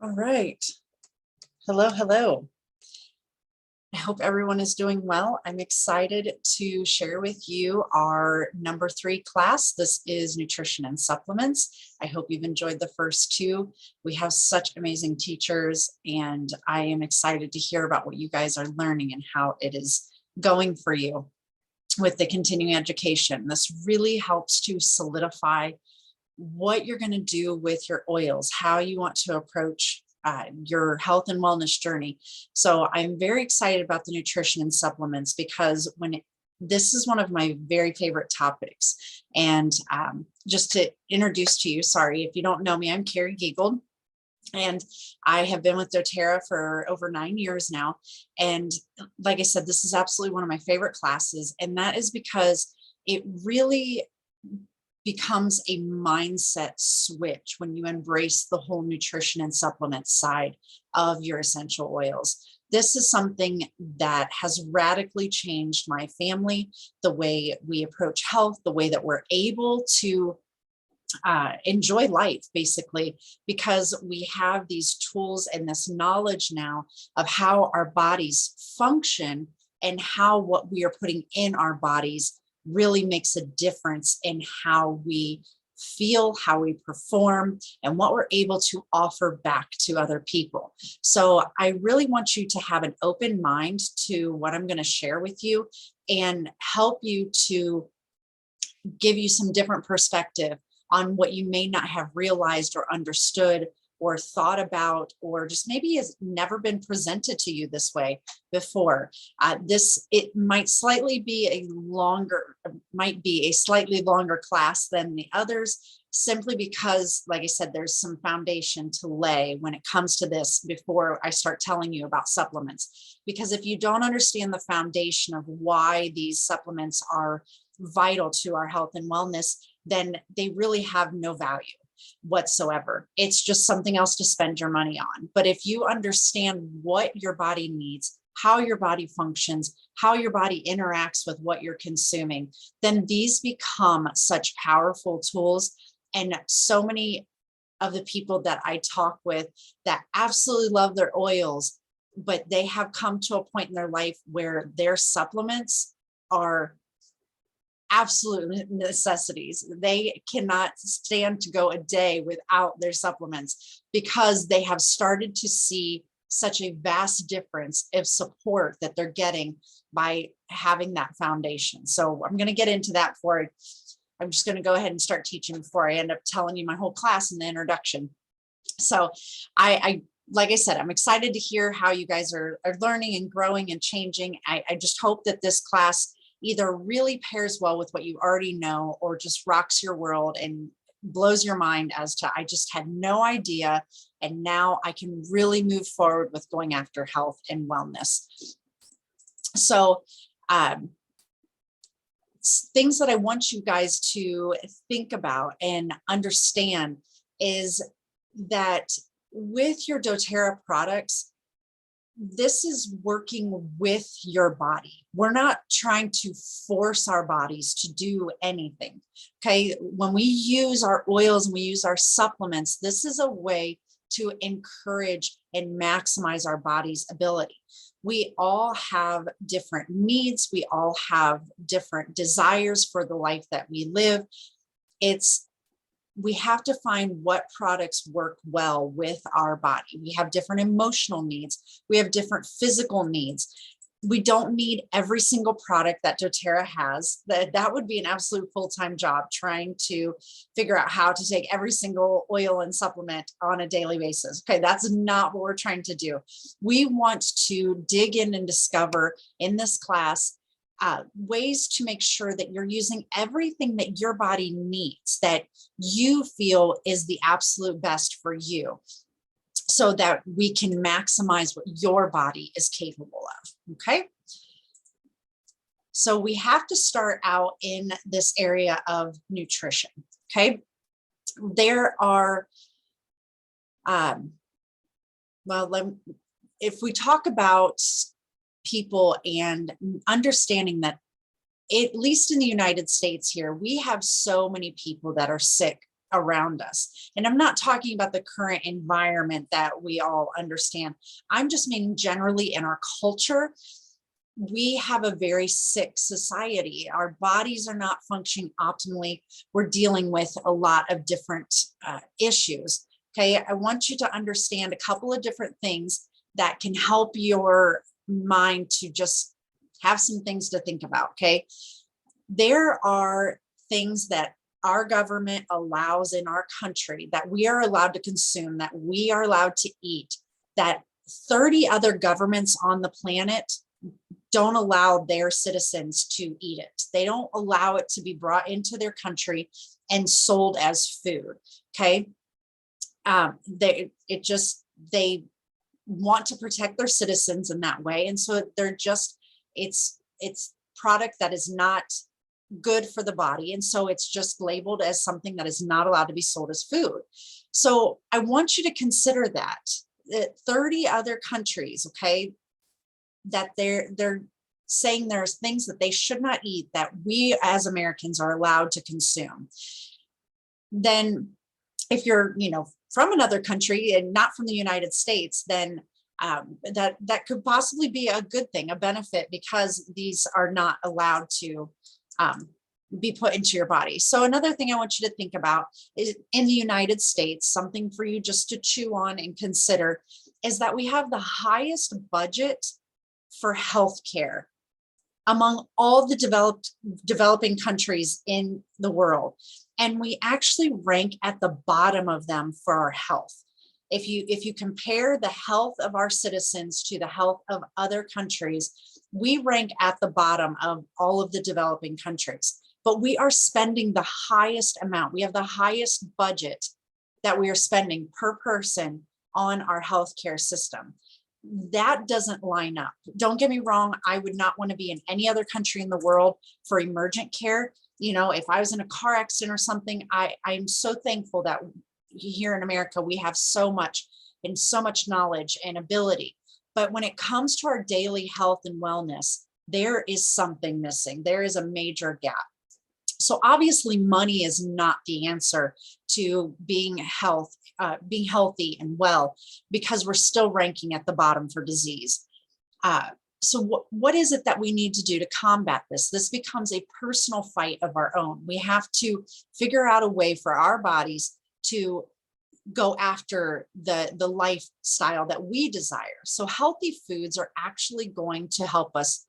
All right. Hello, hello. I hope everyone is doing well. I'm excited to share with you our number 3 class. This is Nutrition and Supplements. I hope you've enjoyed the first 2. We have such amazing teachers, and I am excited to hear about what you guys are learning and how it is going for you with the continuing education. This really helps to solidify what you're going to do with your oils, how you want to approach your health and wellness journey. So I'm very excited about the nutrition and supplements because this is one of my very favorite topics. And just to introduce to you, sorry, if you don't know me, I'm Kari Guegold. And I have been with Doterra for over 9 years now. And like I said, this is absolutely one of my favorite classes. And that is because it really becomes a mindset switch when you embrace the whole nutrition and supplement side of your essential oils. This is something that has radically changed my family, the way we approach health, the way that we're able to enjoy life, basically, because we have these tools and this knowledge now of how our bodies function and how what we are putting in our bodies really makes a difference in how we feel, how we perform, and what we're able to offer back to other people. So I really want you to have an open mind to what I'm going to share with you and help you to give you some different perspective on what you may not have realized or understood or thought about, or just maybe has never been presented to you this way before. It might be a slightly longer class than the others, simply because, like I said, there's some foundation to lay when it comes to this before I start telling you about supplements. Because if you don't understand the foundation of why these supplements are vital to our health and wellness, then they really have no value whatsoever. It's just something else to spend your money on. But if you understand what your body needs, how your body functions, how your body interacts with what you're consuming, then these become such powerful tools. And so many of the people that I talk with that absolutely love their oils, but they have come to a point in their life where their supplements are absolute necessities. They cannot stand to go a day without their supplements because they have started to see such a vast difference of support that they're getting by having that foundation. So I'm going to get into that I'm just going to go ahead and start teaching before I end up telling you my whole class in the introduction. So like I said, I'm excited to hear how you guys are learning and growing and changing. I just hope that this class either really pairs well with what you already know or just rocks your world and blows your mind as to, I just had no idea. And now I can really move forward with going after health and wellness. So things that I want you guys to think about and understand is that with your doTERRA products, this is working with your body. We're not trying to force our bodies to do anything. Okay. When we use our oils and we use our supplements, this is a way to encourage and maximize our body's ability. We all have different needs. We all have different desires for the life that we live. We have to find what products work well with our body. We have different emotional needs. We have different physical needs. We don't need every single product that doTERRA has. That would be an absolute full-time job, trying to figure out how to take every single oil and supplement on a daily basis. Okay, that's not what we're trying to do. We want to dig in and discover in this class ways to make sure that you're using everything that your body needs, that you feel is the absolute best for you, so that we can maximize what your body is capable of. Okay. So we have to start out in this area of nutrition. Okay. There are, if we talk about people and understanding that, at least in the United States here, we have so many people that are sick around us. And I'm not talking about the current environment that we all understand. I'm just meaning generally in our culture, we have a very sick society. Our bodies are not functioning optimally. We're dealing with a lot of different issues. Okay, I want you to understand a couple of different things that can help your mind to just have some things to think about. Okay, there are things that our government allows in our country that we are allowed to consume, that we are allowed to eat, that 30 other governments on the planet don't allow their citizens to eat it. They don't allow it to be brought into their country and sold as food. Okay. They want to protect their citizens in that way. And so they're just, it's product that is not good for the body. And so it's just labeled as something that is not allowed to be sold as food. So I want you to consider that 30 other countries, okay, that they're saying there's things that they should not eat that we as Americans are allowed to consume. Then if you're, from another country and not from the United States, then that could possibly be a good thing, a benefit, because these are not allowed to be put into your body. So another thing I want you to think about is in the United States, something for you just to chew on and consider is that we have the highest budget for healthcare among all the developing countries in the world. And we actually rank at the bottom of them for our health. If you compare the health of our citizens to the health of other countries, we rank at the bottom of all of the developing countries. But we are spending the highest amount. We have the highest budget that we are spending per person on our healthcare system. That doesn't line up. Don't get me wrong. I would not want to be in any other country in the world for emergent care. If I was in a car accident or something, I'm so thankful that here in America, we have so much knowledge and ability. But when it comes to our daily health and wellness, there is something missing. There is a major gap. So obviously money is not the answer to being healthy and well, because we're still ranking at the bottom for disease. So what is it that we need to do to combat this? This becomes a personal fight of our own. We have to figure out a way for our bodies to go after the lifestyle that we desire. So healthy foods are actually going to help us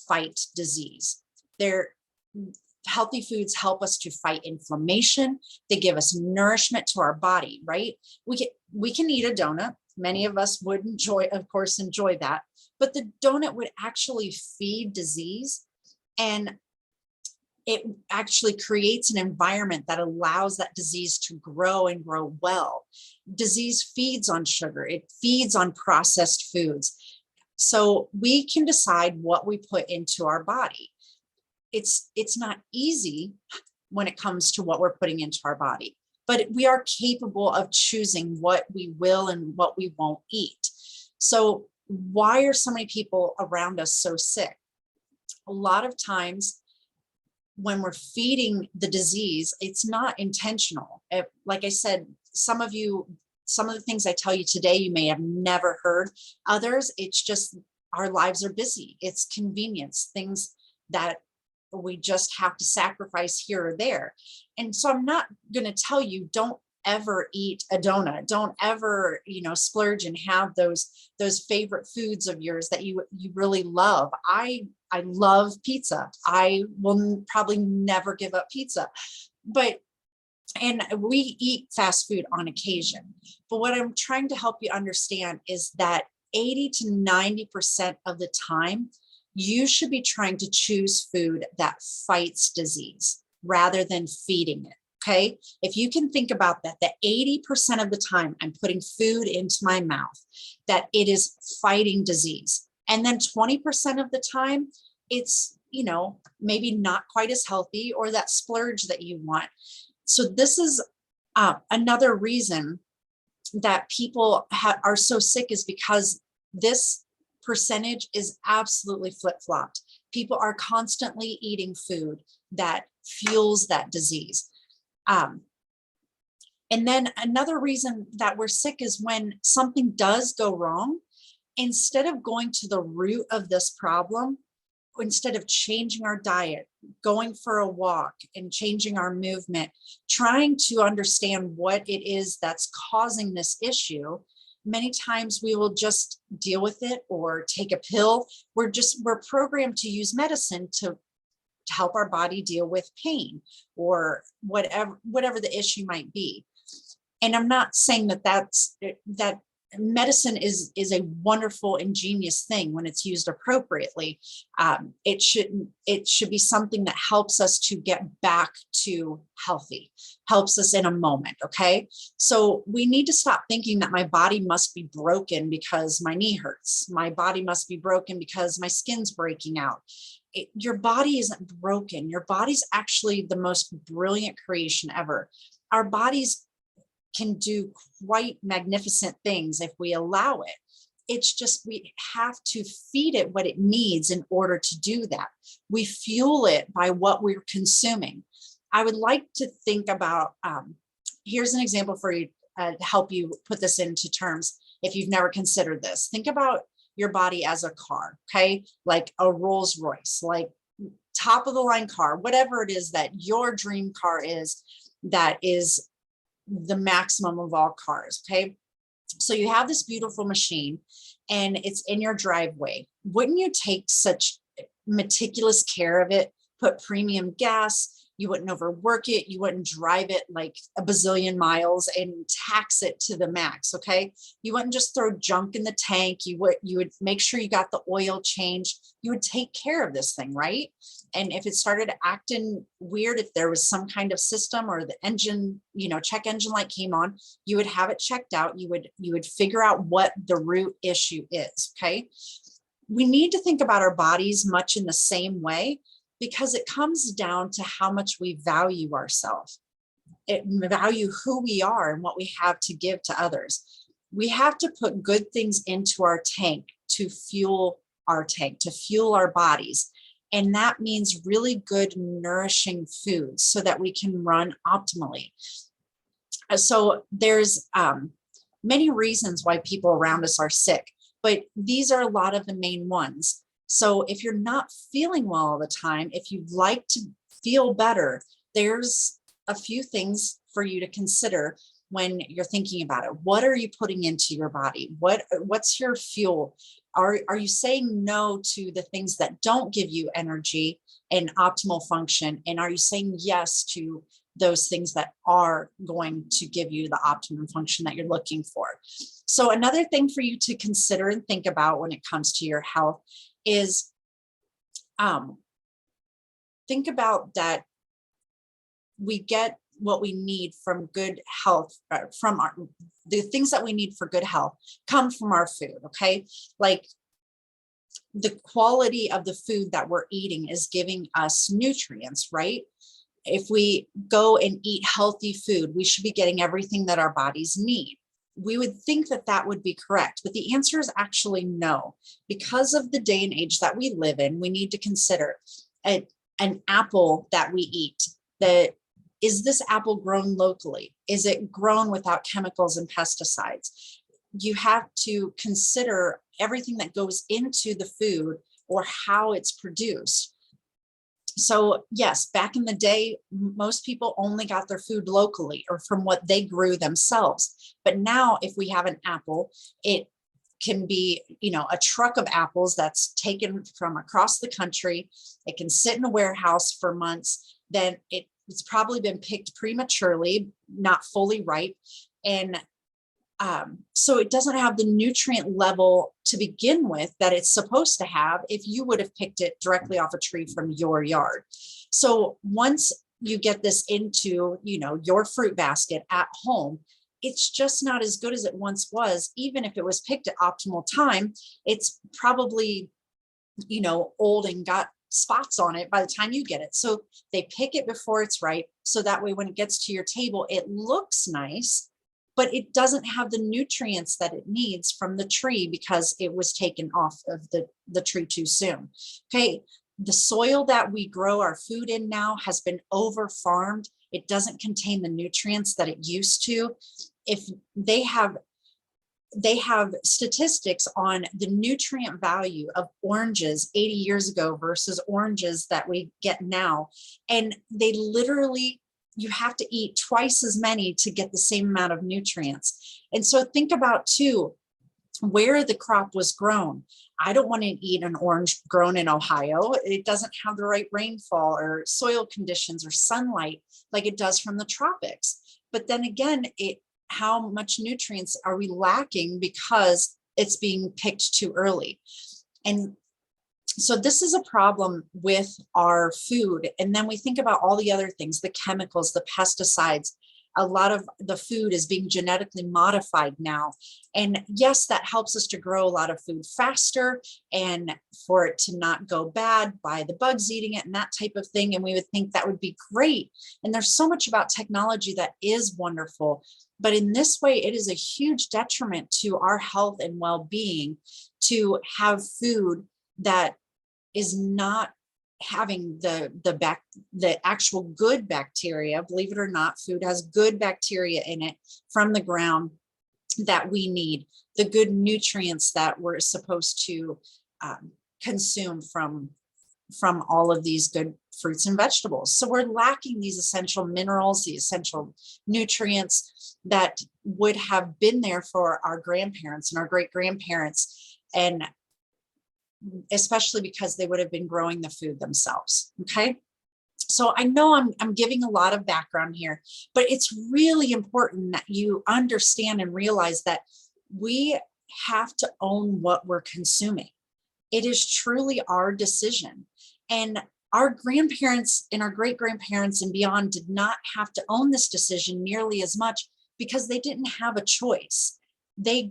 fight disease. Healthy foods help us to fight inflammation. They give us nourishment to our body, right? We can eat a donut. Many of us would enjoy that, but the donut would actually feed disease, and it actually creates an environment that allows that disease to grow and grow well. Disease feeds on sugar. It feeds on processed foods. So we can decide what we put into our body. It's not easy when it comes to what we're putting into our body, but we are capable of choosing what we will and what we won't eat. So why are so many people around us so sick? A lot of times when we're feeding the disease, it's not intentional. Like I said, some of the things I tell you today, you may have never heard. Others, it's just our lives are busy. It's convenience, things that we just have to sacrifice here or there. And so I'm not going to tell you, don't ever eat a donut. Don't ever, splurge and have those favorite foods of yours that you really love. I love pizza. I will probably never give up pizza, and we eat fast food on occasion. But what I'm trying to help you understand is that 80 to 90% of the time, you should be trying to choose food that fights disease rather than feeding it. Okay. If you can think about that 80% of the time I'm putting food into my mouth, that it is fighting disease. And then 20% of the time it's, maybe not quite as healthy, or that splurge that you want. So this is another reason that people are so sick, is because this percentage is absolutely flip-flopped. People are constantly eating food that fuels that disease. And then another reason that we're sick is when something does go wrong, instead of going to the root of this problem, instead of changing our diet, going for a walk and changing our movement, trying to understand what it is that's causing this issue, many times we will just deal with it or take a pill. We're programmed to use medicine to help our body deal with pain or whatever the issue might be. And I'm not saying that medicine is a wonderful, ingenious thing when it's used appropriately. It should be something that helps us to get back to healthy, helps us in a moment. Okay. So we need to stop thinking that my body must be broken because my knee hurts. My body must be broken because my skin's breaking out. Your body isn't broken. Your body's actually the most brilliant creation ever. Our bodies can do quite magnificent things if we allow it. It's just we have to feed it what it needs in order to do that. We fuel it by what we're consuming. I would like to think about, here's an example for you to help you put this into terms if you've never considered this. Think about your body as a car, okay? Like a Rolls Royce, like top of the line car, whatever it is that your dream car is, that is the maximum of all cars, okay? So you have this beautiful machine and it's in your driveway. Wouldn't you take such meticulous care of it, put premium gas, you wouldn't overwork it, you wouldn't drive it like a bazillion miles and tax it to the max, okay? You wouldn't just throw junk in the tank, you would make sure you got the oil changed, you would take care of this thing, right? And if it started acting weird, if there was some kind of system or the engine, check engine light came on, you would have it checked out, you would figure out what the root issue is, okay? We need to think about our bodies much in the same way, because it comes down to how much we value ourselves. It value who we are and what we have to give to others. We have to put good things into our tank to fuel our tank, to fuel our bodies. And that means really good, nourishing foods so that we can run optimally. So there's many reasons why people around us are sick, but these are a lot of the main ones. So if you're not feeling well all the time, if you'd like to feel better, there's a few things for you to consider when you're thinking about it. What are you putting into your body? What's your fuel? Are you saying no to the things that don't give you energy and optimal function? And are you saying yes to those things that are going to give you the optimum function that you're looking for? So another thing for you to consider and think about when it comes to your health is think about that we get what we need from good health, the things that we need for good health come from our food, okay? Like the quality of the food that we're eating is giving us nutrients, right? If we go and eat healthy food, we should be getting everything that our bodies need. We would think that that would be correct, but the answer is actually no. Because of the day and age that we live in, we need to consider an apple that we eat. Is this apple grown locally? Is it grown without chemicals and pesticides? You have to consider everything that goes into the food or how it's produced. So yes, back in the day, most people only got their food locally or from what they grew themselves. But now if we have an apple, it can be, a truck of apples that's taken from across the country. It can sit in a warehouse for months. Then it's probably been picked prematurely, not fully ripe. And so it doesn't have the nutrient level to begin with that it's supposed to have if you would have picked it directly off a tree from your yard. So once you get this into, your fruit basket at home, it's just not as good as it once was. Even if it was picked at optimal time, it's probably, old and got spots on it by the time you get it. So they pick it before it's ripe. So that way, when it gets to your table, it looks nice, but it doesn't have the nutrients that it needs from the tree because it was taken off of the tree too soon. Okay. The soil that we grow our food in now has been over farmed It doesn't contain the nutrients that it used to. If they have statistics on the nutrient value of oranges 80 years ago versus oranges that we get now. And they literally, you have to eat twice as many to get the same amount of nutrients. And so think about too, where the crop was grown. I don't want to eat an orange grown in Ohio. It doesn't have the right rainfall or soil conditions or sunlight like it does from the tropics. But then again, how much nutrients are we lacking because it's being picked too early? And so this is a problem with our food. And then we think about all the other things, the chemicals, the pesticides. A lot of the food is being genetically modified now. And yes, that helps us to grow a lot of food faster and for it to not go bad by the bugs eating it and that type of thing. And we would think that would be great. And there's so much about technology that is wonderful. But in this way, it is a huge detriment to our health and well-being to have food that is not having the actual good bacteria. Believe it or not, food has good bacteria in it from the ground that we need, the good nutrients that we're supposed to consume from all of these good fruits and vegetables. So we're lacking these essential minerals, the essential nutrients that would have been there for our grandparents and our great grandparents, and especially because they would have been growing the food themselves. Okay. So I know I'm giving a lot of background here, but it's really important that you understand and realize that we have to own what we're consuming. It is truly our decision. And our grandparents and our great grandparents and beyond did not have to own this decision nearly as much because they didn't have a choice. They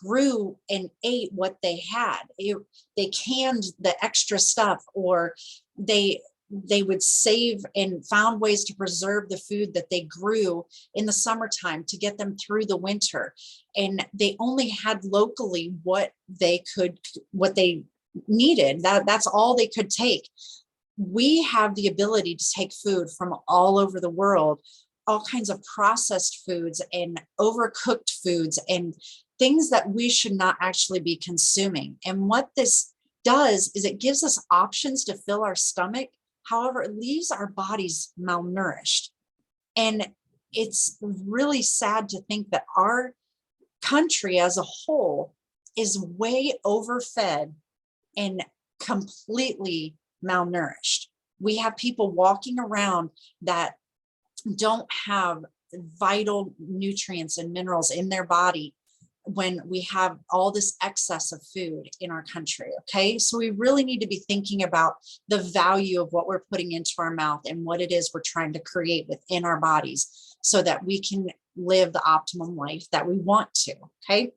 grew and ate what they had. They canned the extra stuff, or they would save and found ways to preserve the food that they grew in the summertime to get them through the winter. And they only had locally what they needed. That's all they could take. We have the ability to take food from all over the world, all kinds of processed foods and overcooked foods and things that we should not actually be consuming. And what this does is it gives us options to fill our stomach. However, it leaves our bodies malnourished. And it's really sad to think that our country as a whole is way overfed and completely malnourished. We have people walking around that don't have vital nutrients and minerals in their body when we have all this excess of food in our country. Okay, so we really need to be thinking about the value of what we're putting into our mouth and what it is we're trying to create within our bodies so that we can live the optimum life that we want to. Okay.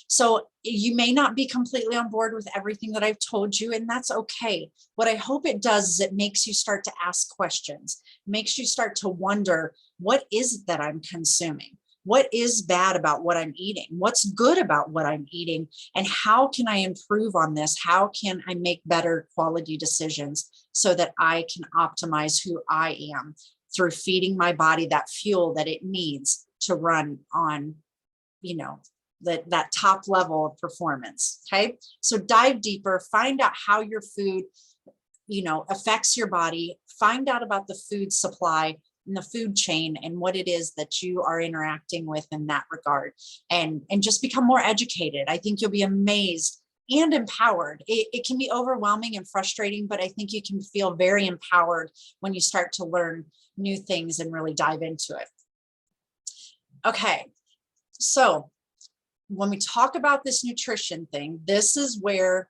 So you may not be completely on board with everything that I've told you, and that's okay. What I hope it does is it makes you start to ask questions, makes you start to wonder, what is it that I'm consuming? What is bad about what I'm eating? What's good about what I'm eating? And how can I improve on this? How can I make better quality decisions so that I can optimize who I am through feeding my body that fuel that it needs to run on, that top level of performance. Okay. So dive deeper, find out how your food, affects your body, find out about the food supply and the food chain and what it is that you are interacting with in that regard, and just become more educated. I think you'll be amazed and empowered. It can be overwhelming and frustrating, but I think you can feel very empowered when you start to learn new things and really dive into it. Okay. So when we talk about this nutrition thing, this is where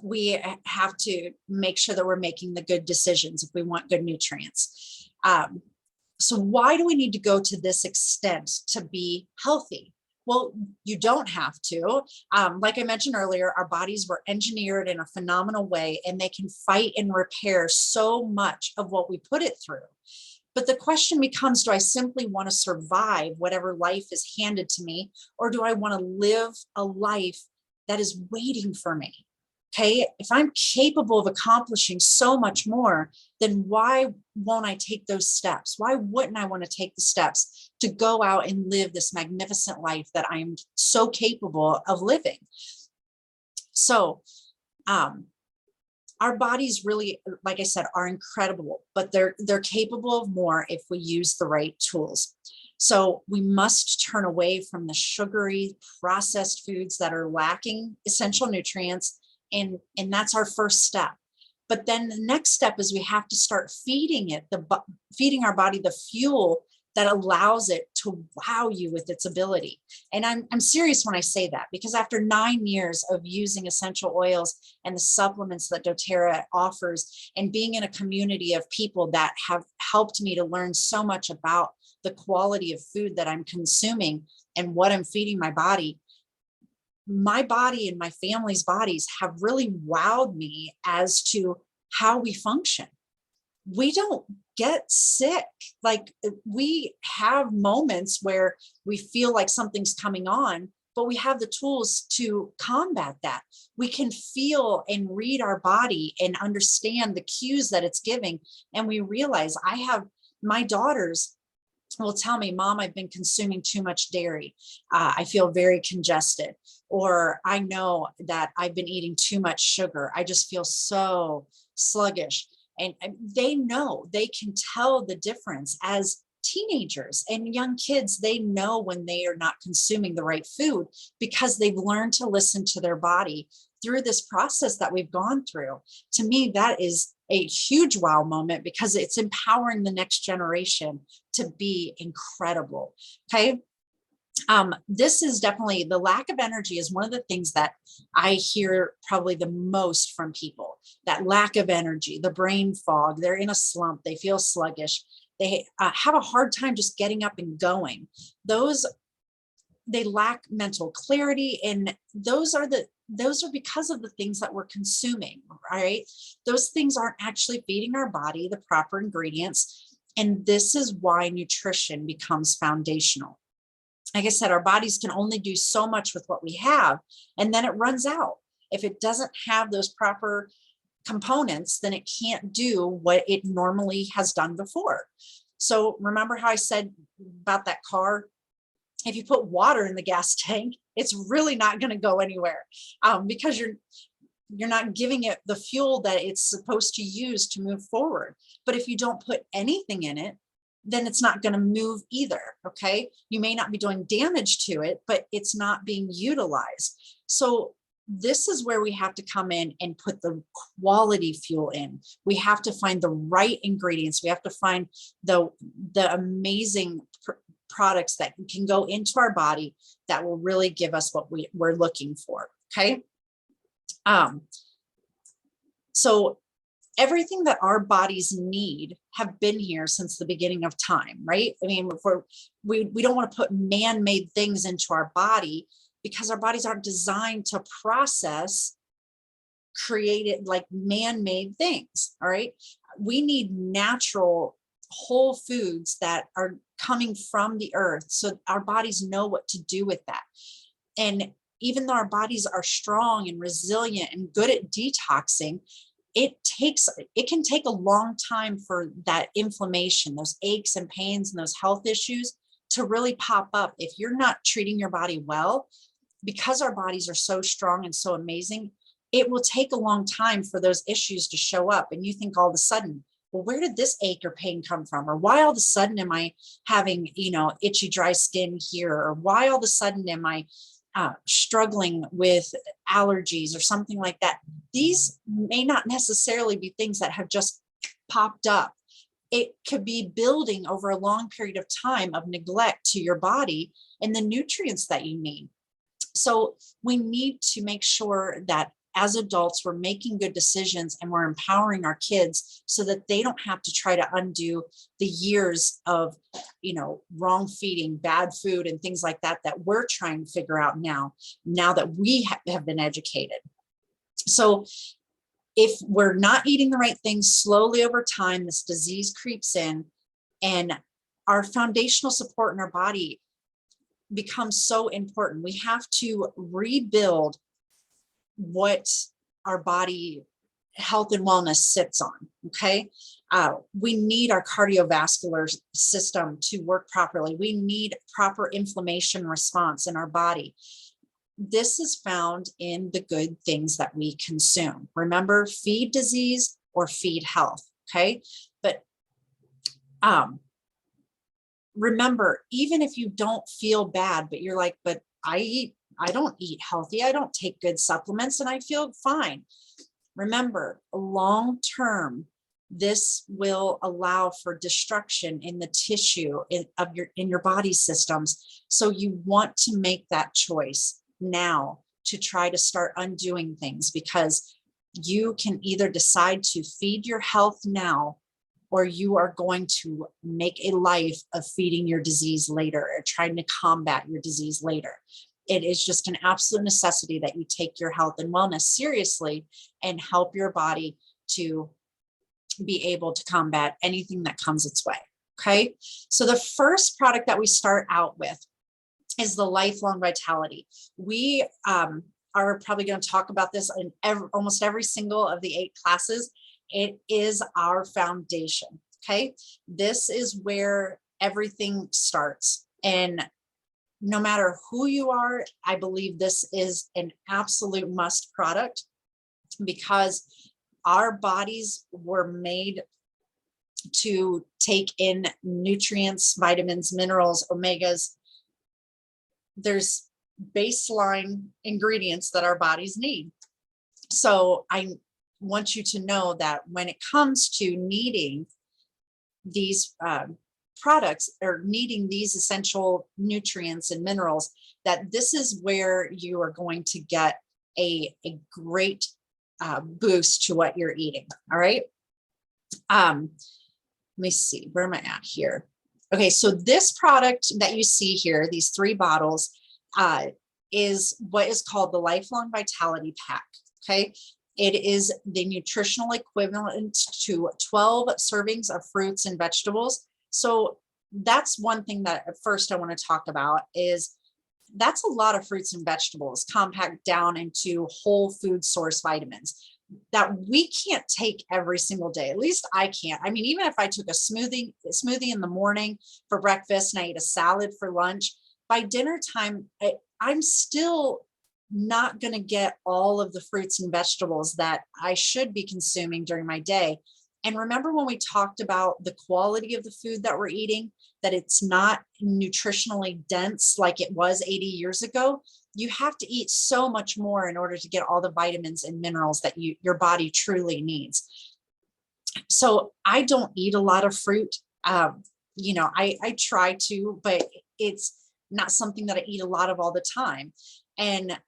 we have to make sure that we're making the good decisions if we want good nutrients. So why do we need to go to this extent to be healthy? Well, you don't have to. Like I mentioned earlier, our bodies were engineered in a phenomenal way, and they can fight and repair so much of what we put it through. But the question becomes, do I simply want to survive whatever life is handed to me, or do I want to live a life that is waiting for me? Okay, if I'm capable of accomplishing so much more, then why won't I take those steps? Why wouldn't I want to take the steps to go out and live this magnificent life that I'm so capable of living? So, our bodies really, like I said, are incredible, but they're capable of more if we use the right tools. So we must turn away from the sugary processed foods that are lacking essential nutrients, and that's our first step. But then the next step is we have to start feeding it, feeding our body the fuel that allows it to wow you with its ability. And I'm serious when I say that, because after 9 years of using essential oils and the supplements that doTERRA offers, and being in a community of people that have helped me to learn so much about the quality of food that I'm consuming and what I'm feeding my body and my family's bodies have really wowed me as to how we function. We don't get sick. Like, we have moments where we feel like something's coming on, but we have the tools to combat that. We can feel and read our body and understand the cues that it's giving. And we realize, my daughters will tell me, Mom, I've been consuming too much dairy. I feel very congested. Or I know that I've been eating too much sugar. I just feel so sluggish. And they know, they can tell the difference as teenagers and young kids. They know when they are not consuming the right food, because they've learned to listen to their body through this process that we've gone through. To me, that is a huge wow moment, because it's empowering the next generation to be incredible. Okay. This is definitely, the lack of energy is one of the things that I hear probably the most from people. That lack of energy, the brain fog, they're in a slump, they feel sluggish, they have a hard time just getting up and going. They lack mental clarity, and those are because of the things that we're consuming, right? Those things aren't actually feeding our body the proper ingredients. And this is why nutrition becomes foundational. Like I said, our bodies can only do so much with what we have, and then it runs out. If it doesn't have those proper components, then it can't do what it normally has done before. So remember how I said about that car? If you put water in the gas tank, it's really not going to go anywhere, because you're not giving it the fuel that it's supposed to use to move forward. But if you don't put anything in it, then it's not going to move either. Okay. You may not be doing damage to it, but it's not being utilized. So this is where we have to come in and put the quality fuel in. We have to find the right ingredients. We have to find the amazing products that can go into our body that will really give us what we're looking for. Okay. So everything that our bodies need have been here since the beginning of time, right? I mean, we don't want to put man-made things into our body, because our bodies aren't designed to process created like man-made things. All right. We need natural whole foods that are coming from the earth, so our bodies know what to do with that. And even though our bodies are strong and resilient and good at detoxing, it can take a long time for that inflammation, those aches and pains and those health issues to really pop up if you're not treating your body well. Because our bodies are so strong and so amazing, it will take a long time for those issues to show up. And you think all of a sudden, well, where did this ache or pain come from? Or why all of a sudden am I having, itchy, dry skin here? Or why all of a sudden am I struggling with allergies or something like that? These may not necessarily be things that have just popped up. It could be building over a long period of time of neglect to your body and the nutrients that you need. So we need to make sure that as adults, we're making good decisions and we're empowering our kids so that they don't have to try to undo the years of, wrong feeding, bad food, and things like that we're trying to figure out now that we have been educated. So if we're not eating the right things, slowly over time, this disease creeps in, and our foundational support in our body becomes so important. We have to rebuild what our body health and wellness sits on. Okay. We need our cardiovascular system to work properly. We need proper inflammation response in our body. This is found in the good things that we consume. Remember, feed disease or feed health. Okay. But remember, even if you don't feel bad, but you're like, but I don't eat healthy. I don't take good supplements and I feel fine. Remember, long term, this will allow for destruction in the tissue in your body systems. So you want to make that choice now to try to start undoing things, because you can either decide to feed your health now, or you are going to make a life of feeding your disease later or trying to combat your disease later. It is just an absolute necessity that you take your health and wellness seriously and help your body to be able to combat anything that comes its way. Okay. So the first product that we start out with is the Lifelong Vitality. We are probably going to talk about this in almost every single of the 8 classes. It is our foundation. Okay. This is where everything starts. And no matter who you are, I believe this is an absolute must product, because our bodies were made to take in nutrients, vitamins, minerals, omegas. There's baseline ingredients that our bodies need. So I want you to know that when it comes to needing these products or needing these essential nutrients and minerals, that this is where you are going to get a great boost to what you're eating. All right. Let me see, where am I at here? Okay, so this product that you see here, these 3 bottles, is what is called the Lifelong Vitality Pack. Okay. It is the nutritional equivalent to 12 servings of fruits and vegetables. So that's one thing that at first I want to talk about is that's a lot of fruits and vegetables compact down into whole food source vitamins that we can't take every single day. At least I can't. I mean, even if I took a smoothie in the morning for breakfast and I ate a salad for lunch, by dinner time, I'm still not going to get all of the fruits and vegetables that I should be consuming during my day. And remember when we talked about the quality of the food that we're eating, that it's not nutritionally dense like it was 80 years ago? You have to eat so much more in order to get all the vitamins and minerals that your body truly needs. So I don't eat a lot of fruit. You know, I try to, but it's not something that I eat a lot of all the time. And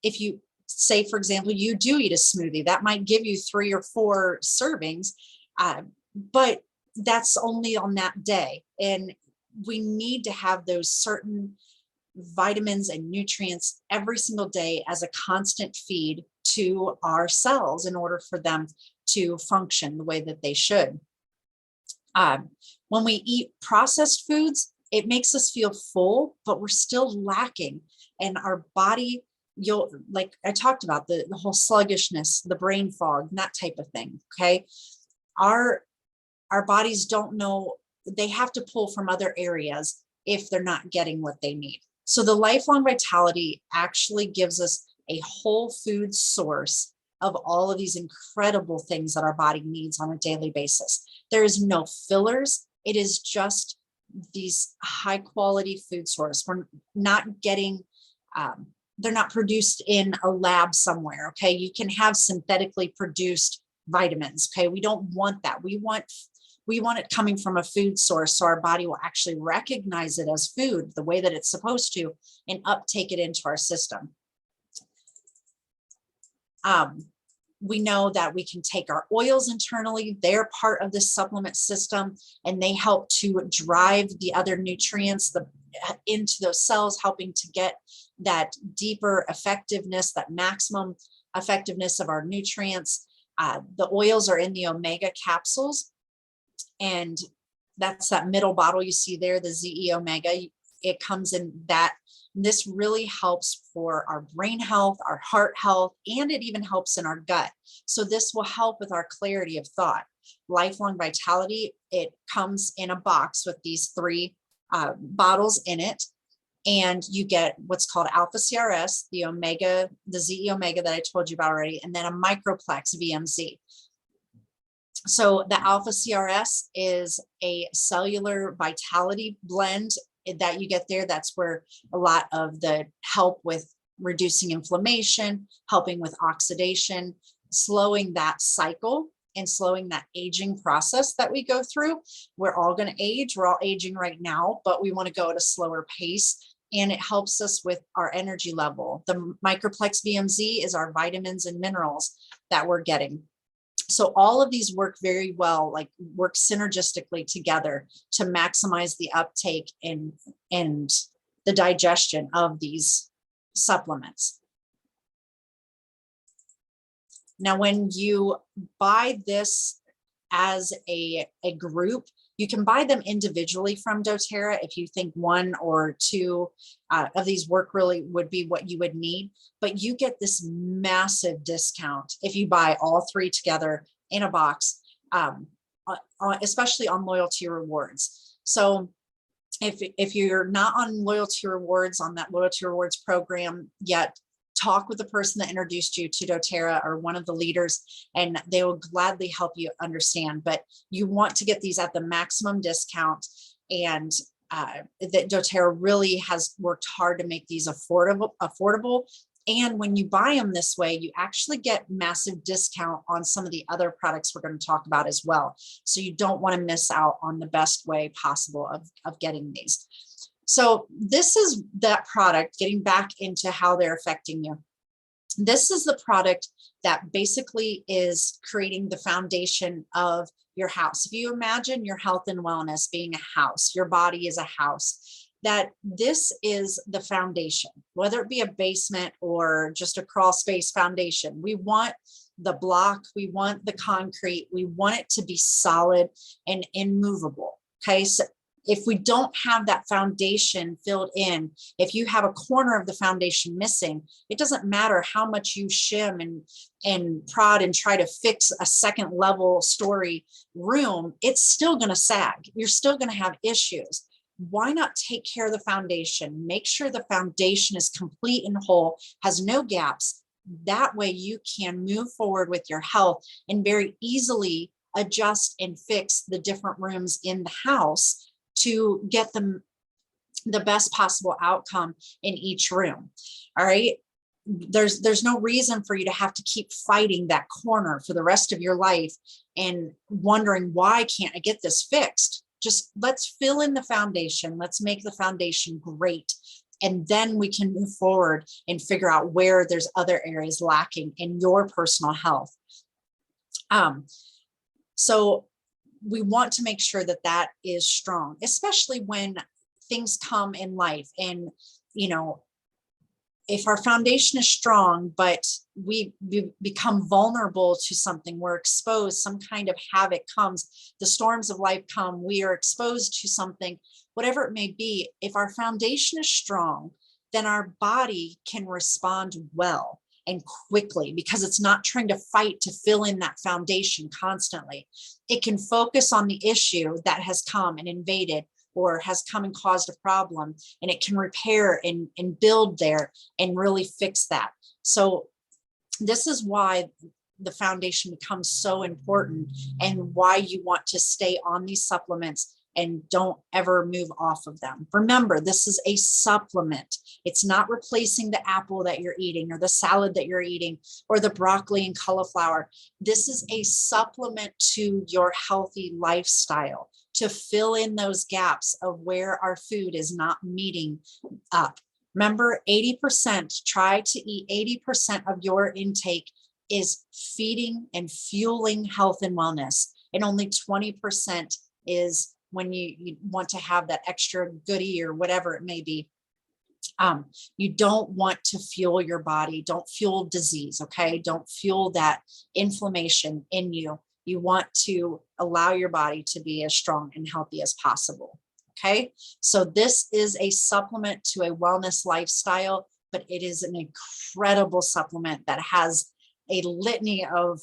if you say, for example, you do eat a smoothie, that might give you 3 or 4 servings, but that's only on that day. And we need to have those certain vitamins and nutrients every single day as a constant feed to our cells in order for them to function the way that they should. When we eat processed foods, it makes us feel full, but we're still lacking. And our body, like I talked about, the whole sluggishness, the brain fog, that type of thing. Okay. Our bodies don't know, they have to pull from other areas if they're not getting what they need. So the Lifelong Vitality actually gives us a whole food source of all of these incredible things that our body needs on a daily basis. There is no fillers. It is just these high quality food source. We're not getting, they're not produced in a lab somewhere. Okay. You can have synthetically produced vitamins. Okay. We don't want that. We want it coming from a food source, so our body will actually recognize it as food the way that it's supposed to and uptake it into our system. We know that we can take our oils internally. They're part of this supplement system, and they help to drive the other nutrients into those cells, helping to get that deeper effectiveness, that maximum effectiveness of our nutrients. The oils are in the omega capsules, and that's that middle bottle you see there, the ZE Omega. it comes in that this really helps for our brain health, our heart health, and it even helps in our gut. So this will help with our clarity of thought. Lifelong Vitality, it comes in a box with these 3 bottles in it. And you get what's called alpha CRS, the omega, the ZE omega that I told you about already, and then a microplex VMZ. So the alpha CRS is a cellular vitality blend that you get there. That's where a lot of the help with reducing inflammation, helping with oxidation, slowing that cycle and slowing that aging process that we go through. We're all going to age. We're all aging right now, but we want to go at a slower pace. And it helps us with our energy level. The microplex VMZ is our vitamins and minerals that we're getting. So all of these work very well, like work synergistically together to maximize the uptake and the digestion of these supplements. Now, when you buy this as a group, you can buy them individually from Doterra if you think 1 or 2 of these work really would be what you would need, but you get this massive discount if you buy all 3 together in a box, especially on loyalty rewards. So if you're not on loyalty rewards, on that loyalty rewards program yet, talk with the person that introduced you to Doterra or one of the leaders, and they will gladly help you understand. But you want to get these at the maximum discount, and that Doterra really has worked hard to make these affordable. And when you buy them this way, you actually get massive discount on some of the other products we're going to talk about as well. So you don't want to miss out on the best way possible of getting these. So this is that product, getting back into how they're affecting you. This is the product that basically is creating the foundation of your house. If you imagine your health and wellness being a house, your body is a house, that this is the foundation, whether it be a basement or just a crawl space foundation. We want the block, we want the concrete, we want it to be solid and immovable. Okay, so if we don't have that foundation filled in, if you have a corner of the foundation missing, it doesn't matter how much you shim and prod and try to fix a second level story room, it's still going to sag. You're still going to have issues. Why not take care of the foundation? Make sure the foundation is complete and whole, has no gaps. That way you can move forward with your health and very easily adjust and fix the different rooms in the house to get them the best possible outcome in each room. All right. There's no reason for you to have to keep fighting that corner for the rest of your life and wondering, why can't I get this fixed? Just let's fill in the foundation. Let's make the foundation great. And then we can move forward and figure out where there's other areas lacking in your personal health. So we want to make sure that that is strong, especially when things come in life. And, you know, if our foundation is strong, but we become vulnerable to something, we're exposed, some kind of havoc comes, the storms of life come, we are exposed to something, whatever it may be. If our foundation is strong, then our body can respond well and quickly, because it's not trying to fight to fill in that foundation constantly. It can focus on the issue that has come and invaded or has come and caused a problem, and it can repair and build there and really fix that. So this is why the foundation becomes so important and why you want to stay on these supplements and don't ever move off of them. Remember, this is a supplement. It's not replacing the apple that you're eating or the salad that you're eating or the broccoli and cauliflower. This is a supplement to your healthy lifestyle to fill in those gaps of where our food is not meeting up. Remember, 80%, try to eat 80% of your intake is feeding and fueling health and wellness. And only 20% is when you want to have that extra goodie or whatever it may be. You don't want to fuel your body. Don't fuel disease, okay? Don't fuel that inflammation in you. You want to allow your body to be as strong and healthy as possible, Okay, so this is a supplement to a wellness lifestyle, but it is an incredible supplement that has a litany of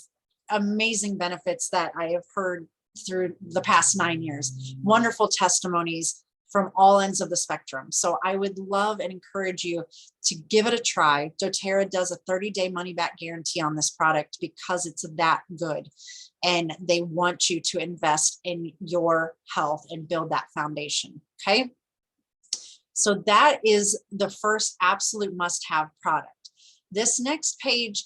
amazing benefits that I have heard through the past 9 years. Wonderful testimonies from all ends of the spectrum. So I would love and encourage you to give it a try. Doterra does a 30-day money-back guarantee on this product because it's that good. And they want you to invest in your health and build that foundation. Okay. So that is the first absolute must-have product. This next page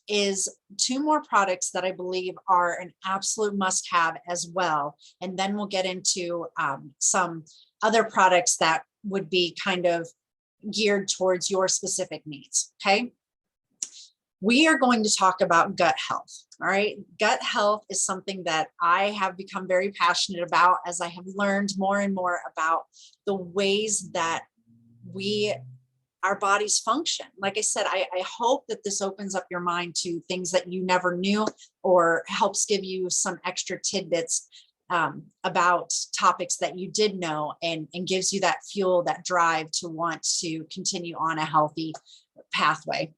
is 2 more products that I believe are an absolute must-have as well. And then we'll get into some other products that would be kind of geared towards your specific needs. Okay. We are going to talk about gut health. All right. Gut health is something that I have become very passionate about as I have learned more and more about the ways that our bodies function. Like I said, I hope that this opens up your mind to things that you never knew or helps give you some extra tidbits about topics that you did know and gives you that fuel, that drive to want to continue on a healthy pathway.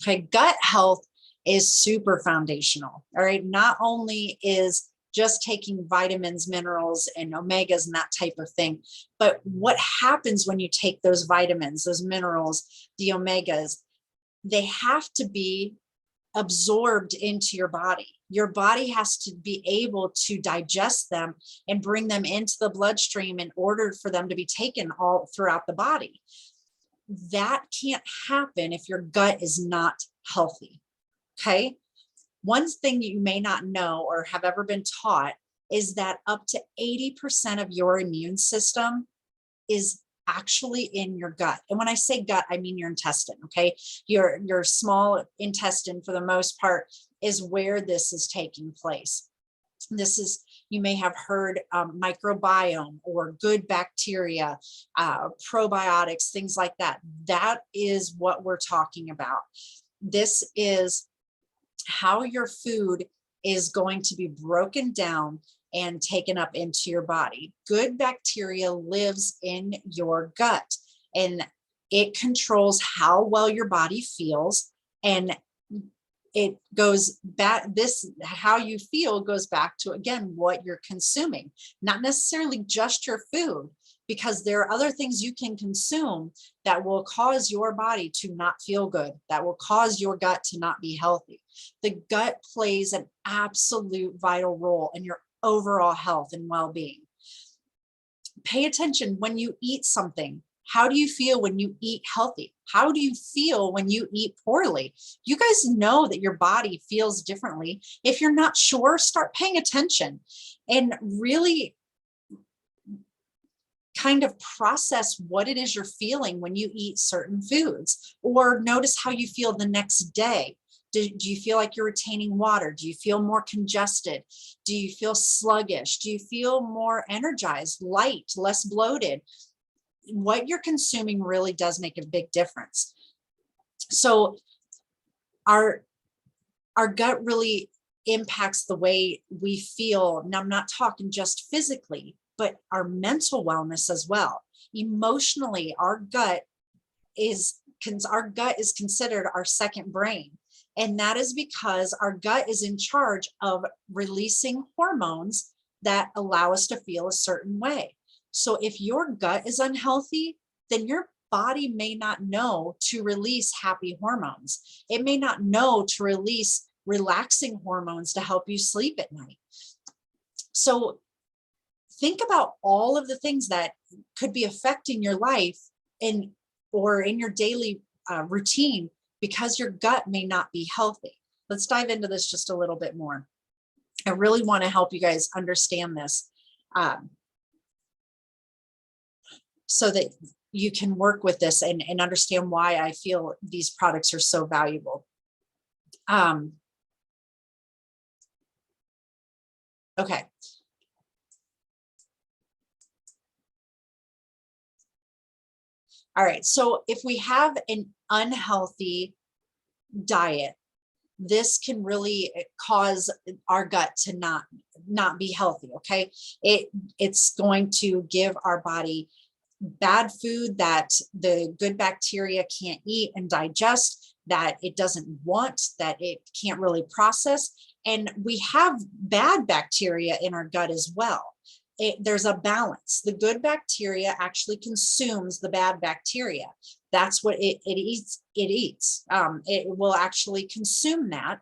Okay, gut health is super foundational. All right, not only is just taking vitamins, minerals, and omegas and that type of thing, but what happens when you take those vitamins, those minerals, the omegas, they have to be absorbed into your body. Your body has to be able to digest them and bring them into the bloodstream in order for them to be taken all throughout the body. That can't happen if your gut is not healthy. Okay. One thing you may not know or have ever been taught is that up to 80% of your immune system is actually in your gut. And when I say gut, I mean your intestine. Okay. Your small intestine, for the most part, is where this is taking place. This is, you may have heard microbiome or good bacteria, probiotics, things like that. That is what we're talking about. This is how your food is going to be broken down and taken up into your body. Good bacteria lives in your gut, and it controls how well your body feels, and it goes back, how you feel goes back to, again, what you're consuming, not necessarily just your food, because there are other things you can consume that will cause your body to not feel good, that will cause your gut to not be healthy. The gut plays an absolute vital role in your overall health and well-being. Pay attention when you eat something. How do you feel when you eat healthy? How do you feel when you eat poorly? You guys know that your body feels differently. If you're not sure, start paying attention and really kind of process what it is you're feeling when you eat certain foods, or notice how you feel the next day. Do you feel like you're retaining water? Do you feel more congested? Do you feel sluggish? Do you feel more energized, light, less bloated? What you're consuming really does make a big difference. So our gut really impacts the way we feel. Now, I'm not talking just physically, but our mental wellness as well. Emotionally, our gut is considered our second brain. And that is because our gut is in charge of releasing hormones that allow us to feel a certain way. So if your gut is unhealthy, then your body may not know to release happy hormones. It may not know to release relaxing hormones to help you sleep at night. So think about all of the things that could be affecting your life or in your daily routine because your gut may not be healthy. Let's dive into this just a little bit more. I really want to help you guys understand this so that you can work with this and understand why I feel these products are so valuable. Okay. All right. So if we have an unhealthy diet, this can really cause our gut to not be healthy. Okay. It's going to give our body bad food that the good bacteria can't eat and digest, that it doesn't want, that it can't really process. And we have bad bacteria in our gut as well. There's a balance. The good bacteria actually consumes the bad bacteria. That's what it eats. It will actually consume that.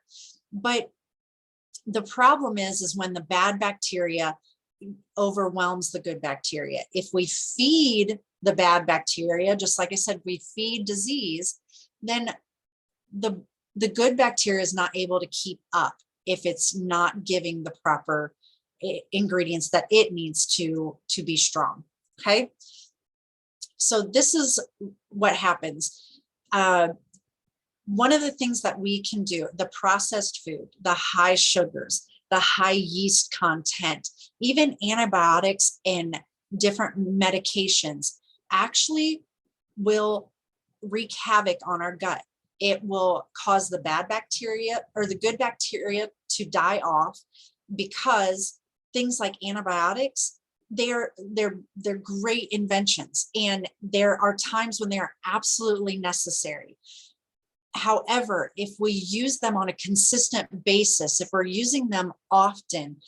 But the problem is when the bad bacteria overwhelms the good bacteria. If we feed the bad bacteria, just like I said, we feed disease, then the good bacteria is not able to keep up if it's not giving the proper ingredients that it needs to be strong. Okay. So this is what happens. One of the things that we can do, the processed food, the high sugars, the high yeast content, even antibiotics and different medications actually will wreak havoc on our gut. It will cause the bad bacteria or the good bacteria to die off, because things like antibiotics, they're great inventions, and there are times when they are absolutely necessary. However, if we use them on a consistent basis, if we're using them often,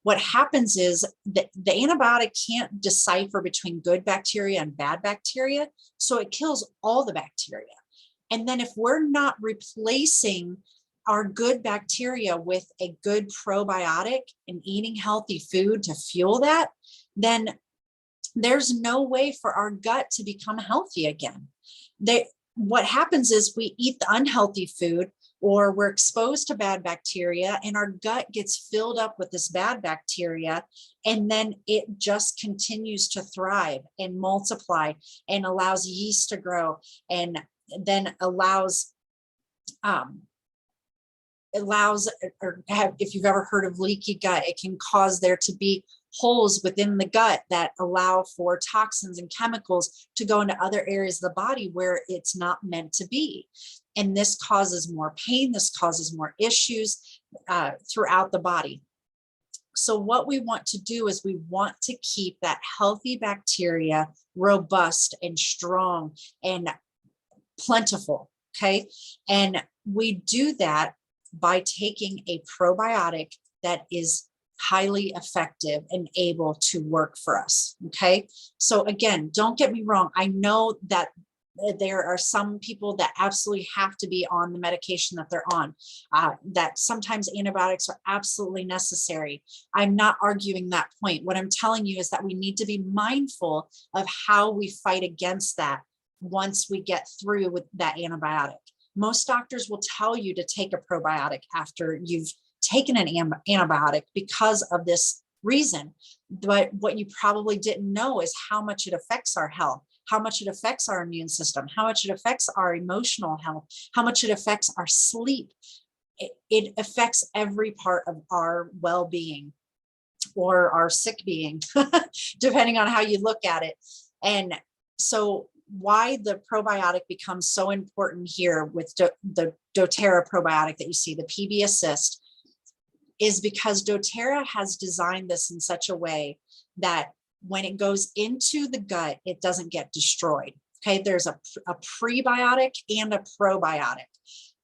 what happens is that the antibiotic can't decipher between good bacteria and bad bacteria, so it kills all the bacteria. And then if we're not replacing our good bacteria with a good probiotic and eating healthy food to fuel that, then there's no way for our gut to become healthy again. What happens is we eat the unhealthy food, or we're exposed to bad bacteria, and our gut gets filled up with this bad bacteria, and then it just continues to thrive and multiply and allows yeast to grow, and then allows if you've ever heard of leaky gut, it can cause there to be holes within the gut that allow for toxins and chemicals to go into other areas of the body where it's not meant to be. And this causes more pain. This causes more issues throughout the body. So what we want to do is we want to keep that healthy bacteria robust and strong and plentiful. Okay. And we do that by taking a probiotic that is highly effective and able to work for us. Okay. So again, don't get me wrong. I know that there are some people that absolutely have to be on the medication that they're on, that sometimes antibiotics are absolutely necessary. I'm not arguing that point. What I'm telling you is that we need to be mindful of how we fight against that once we get through with that antibiotic. Most doctors will tell you to take a probiotic after you've taken an antibiotic because of this reason. But what you probably didn't know is how much it affects our health, how much it affects our immune system, how much it affects our emotional health, how much it affects our sleep. It affects every part of our well-being or our sick being, depending on how you look at it. And so why the probiotic becomes so important here with the Doterra Probiotic that you see, the PB Assist, is because Doterra has designed this in such a way that when it goes into the gut, it doesn't get destroyed. Okay, there's a prebiotic and a probiotic.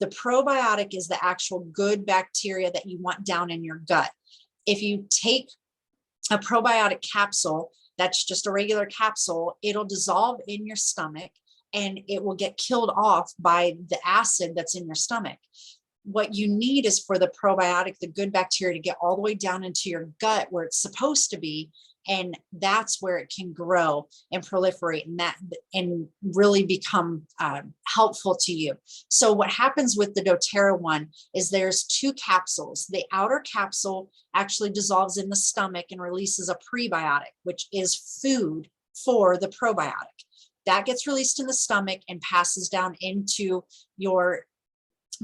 The probiotic is the actual good bacteria that you want down in your gut. If you take a probiotic capsule, that's just a regular capsule, it'll dissolve in your stomach and it will get killed off by the acid that's in your stomach. What you need is for the probiotic, the good bacteria, to get all the way down into your gut where it's supposed to be. And that's where it can grow and proliferate and really become helpful to you. So what happens with the Doterra one is there's two capsules. The outer capsule actually dissolves in the stomach and releases a prebiotic, which is food for the probiotic. That gets released in the stomach and passes down into your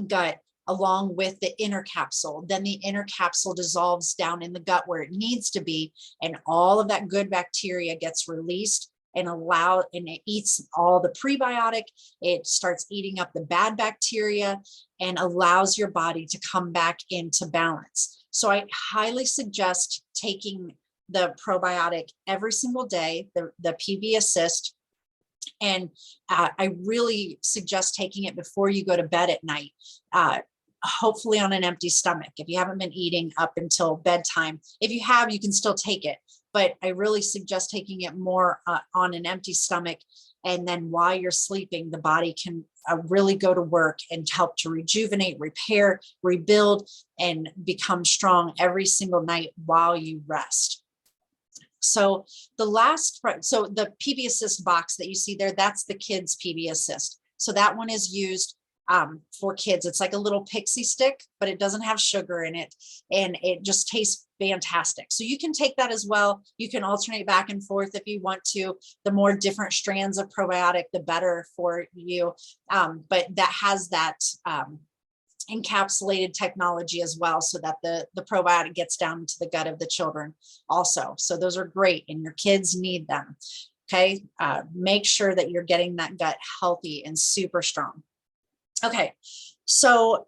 gut along with the inner capsule. Then the inner capsule dissolves down in the gut where it needs to be, and all of that good bacteria gets released and it eats all the prebiotic. It starts eating up the bad bacteria and allows your body to come back into balance. So I highly suggest taking the probiotic every single day, the PB Assist. And I really suggest taking it before you go to bed at night, hopefully on an empty stomach. If you haven't been eating up until bedtime, if you have, you can still take it. But I really suggest taking it more on an empty stomach. And then while you're sleeping, the body can really go to work and help to rejuvenate, repair, rebuild, and become strong every single night while you rest. So the PB Assist box that you see there, that's the kids PB Assist. So that one is used for kids. It's like a little pixie stick, but it doesn't have sugar in it, and it just tastes fantastic. So you can take that as well. You can alternate back and forth if you want to. The more different strands of probiotic, the better for you. But that has that encapsulated technology as well, so that the probiotic gets down to the gut of the children also. So those are great, and your kids need them. Okay, make sure that you're getting that gut healthy and super strong. Okay, so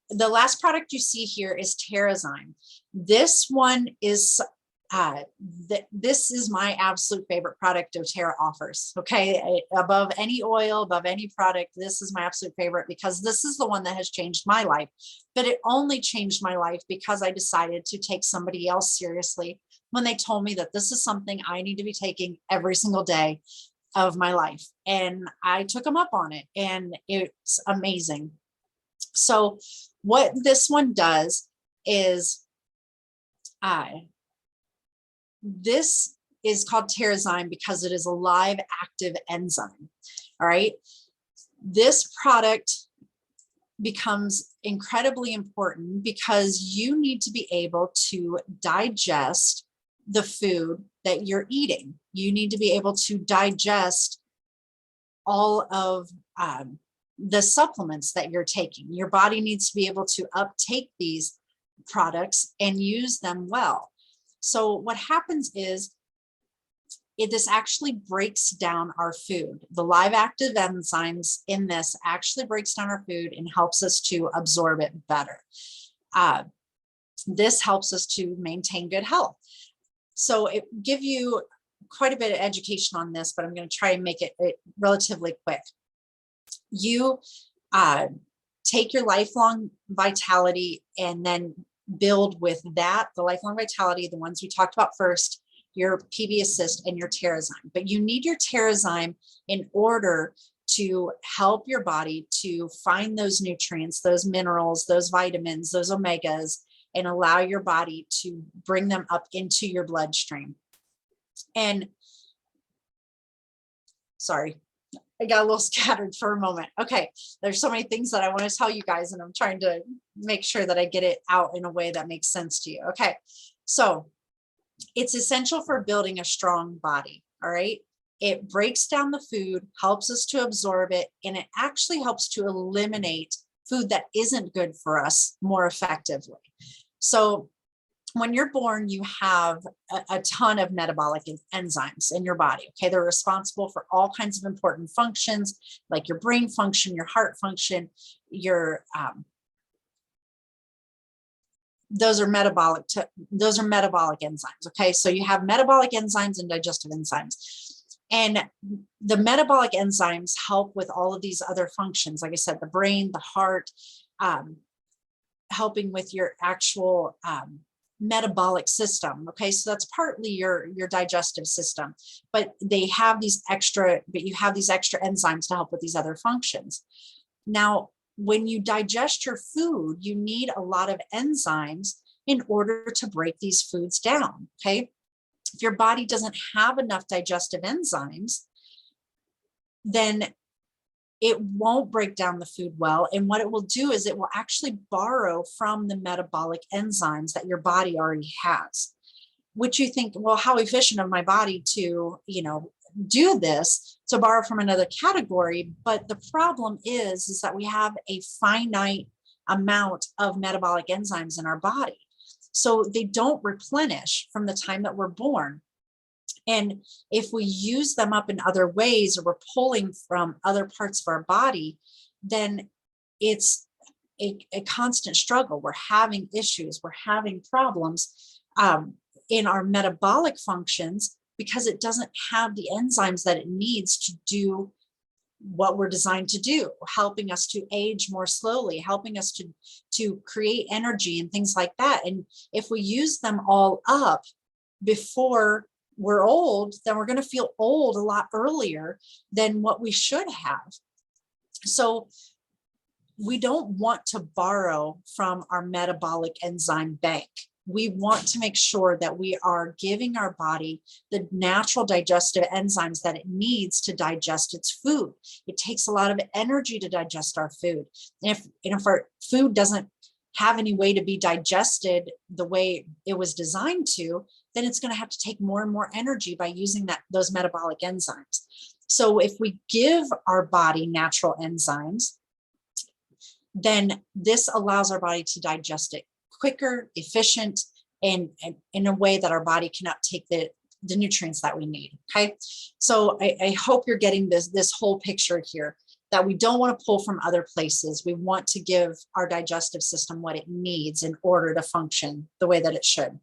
the last product you see here is Terrazyme. This one is this is my absolute favorite product Doterra offers. Okay, above any oil, above any product, this is my absolute favorite, because this is the one that has changed my life. But it only changed my life because I decided to take somebody else seriously when they told me that this is something I need to be taking every single day of my life. And I took them up on it, and it's amazing. So what this one does is this is called Terrazyme because it is a live active enzyme. All right. This product becomes incredibly important because you need to be able to digest the food that you're eating. You need to be able to digest all of the supplements that you're taking. Your body needs to be able to uptake these products and use them well. So what happens is this actually breaks down our food. The live active enzymes in this actually breaks down our food and helps us to absorb it better. This helps us to maintain good health. So it give you quite a bit of education on this, but I'm going to try and make it relatively quick. You take your lifelong vitality and then build with that, the lifelong vitality, the ones we talked about first, your PB Assist and your Terrazyme. But you need your Terrazyme in order to help your body to find those nutrients, those minerals, those vitamins, those omegas, and allow your body to bring them up into your bloodstream. And sorry, I got a little scattered for a moment. Okay, there's so many things that I want to tell you guys, and I'm trying to make sure that I get it out in a way that makes sense to you. Okay, so it's essential for building a strong body. All right, it breaks down the food, helps us to absorb it, and it actually helps to eliminate food that isn't good for us more effectively. So when you're born, you have a ton of metabolic enzymes in your body. Okay, they're responsible for all kinds of important functions, like your brain function, your heart function, your those are metabolic enzymes. Okay, so you have metabolic enzymes and digestive enzymes. And the metabolic enzymes help with all of these other functions. Like I said, the brain, the heart, helping with your actual metabolic system. Okay, so that's partly your digestive system, but you have these extra enzymes to help with these other functions. Now, when you digest your food, you need a lot of enzymes in order to break these foods down. Okay, if your body doesn't have enough digestive enzymes, then it won't break down the food well. And what it will do is it will actually borrow from the metabolic enzymes that your body already has, which you think, well, how efficient of my body to, do this, to borrow from another category. But the problem is that we have a finite amount of metabolic enzymes in our body. So they don't replenish from the time that we're born. And if we use them up in other ways, or we're pulling from other parts of our body, then it's a constant struggle. We're having issues, we're having problems in our metabolic functions because it doesn't have the enzymes that it needs to do what we're designed to do, helping us to age more slowly, helping us to create energy and things like that. And if we use them all up before we're old, then we're going to feel old a lot earlier than what we should have. So we don't want to borrow from our metabolic enzyme bank. We want to make sure that we are giving our body the natural digestive enzymes that it needs to digest its food. It takes a lot of energy to digest our food. And if our food doesn't have any way to be digested the way it was designed to, then it's going to have to take more and more energy by using those metabolic enzymes. So if we give our body natural enzymes, then this allows our body to digest it quicker, efficient, and in a way that our body can uptake the nutrients that we need. Okay, so I hope you're getting this whole picture here, that we don't want to pull from other places. We want to give our digestive system what it needs in order to function the way that it should.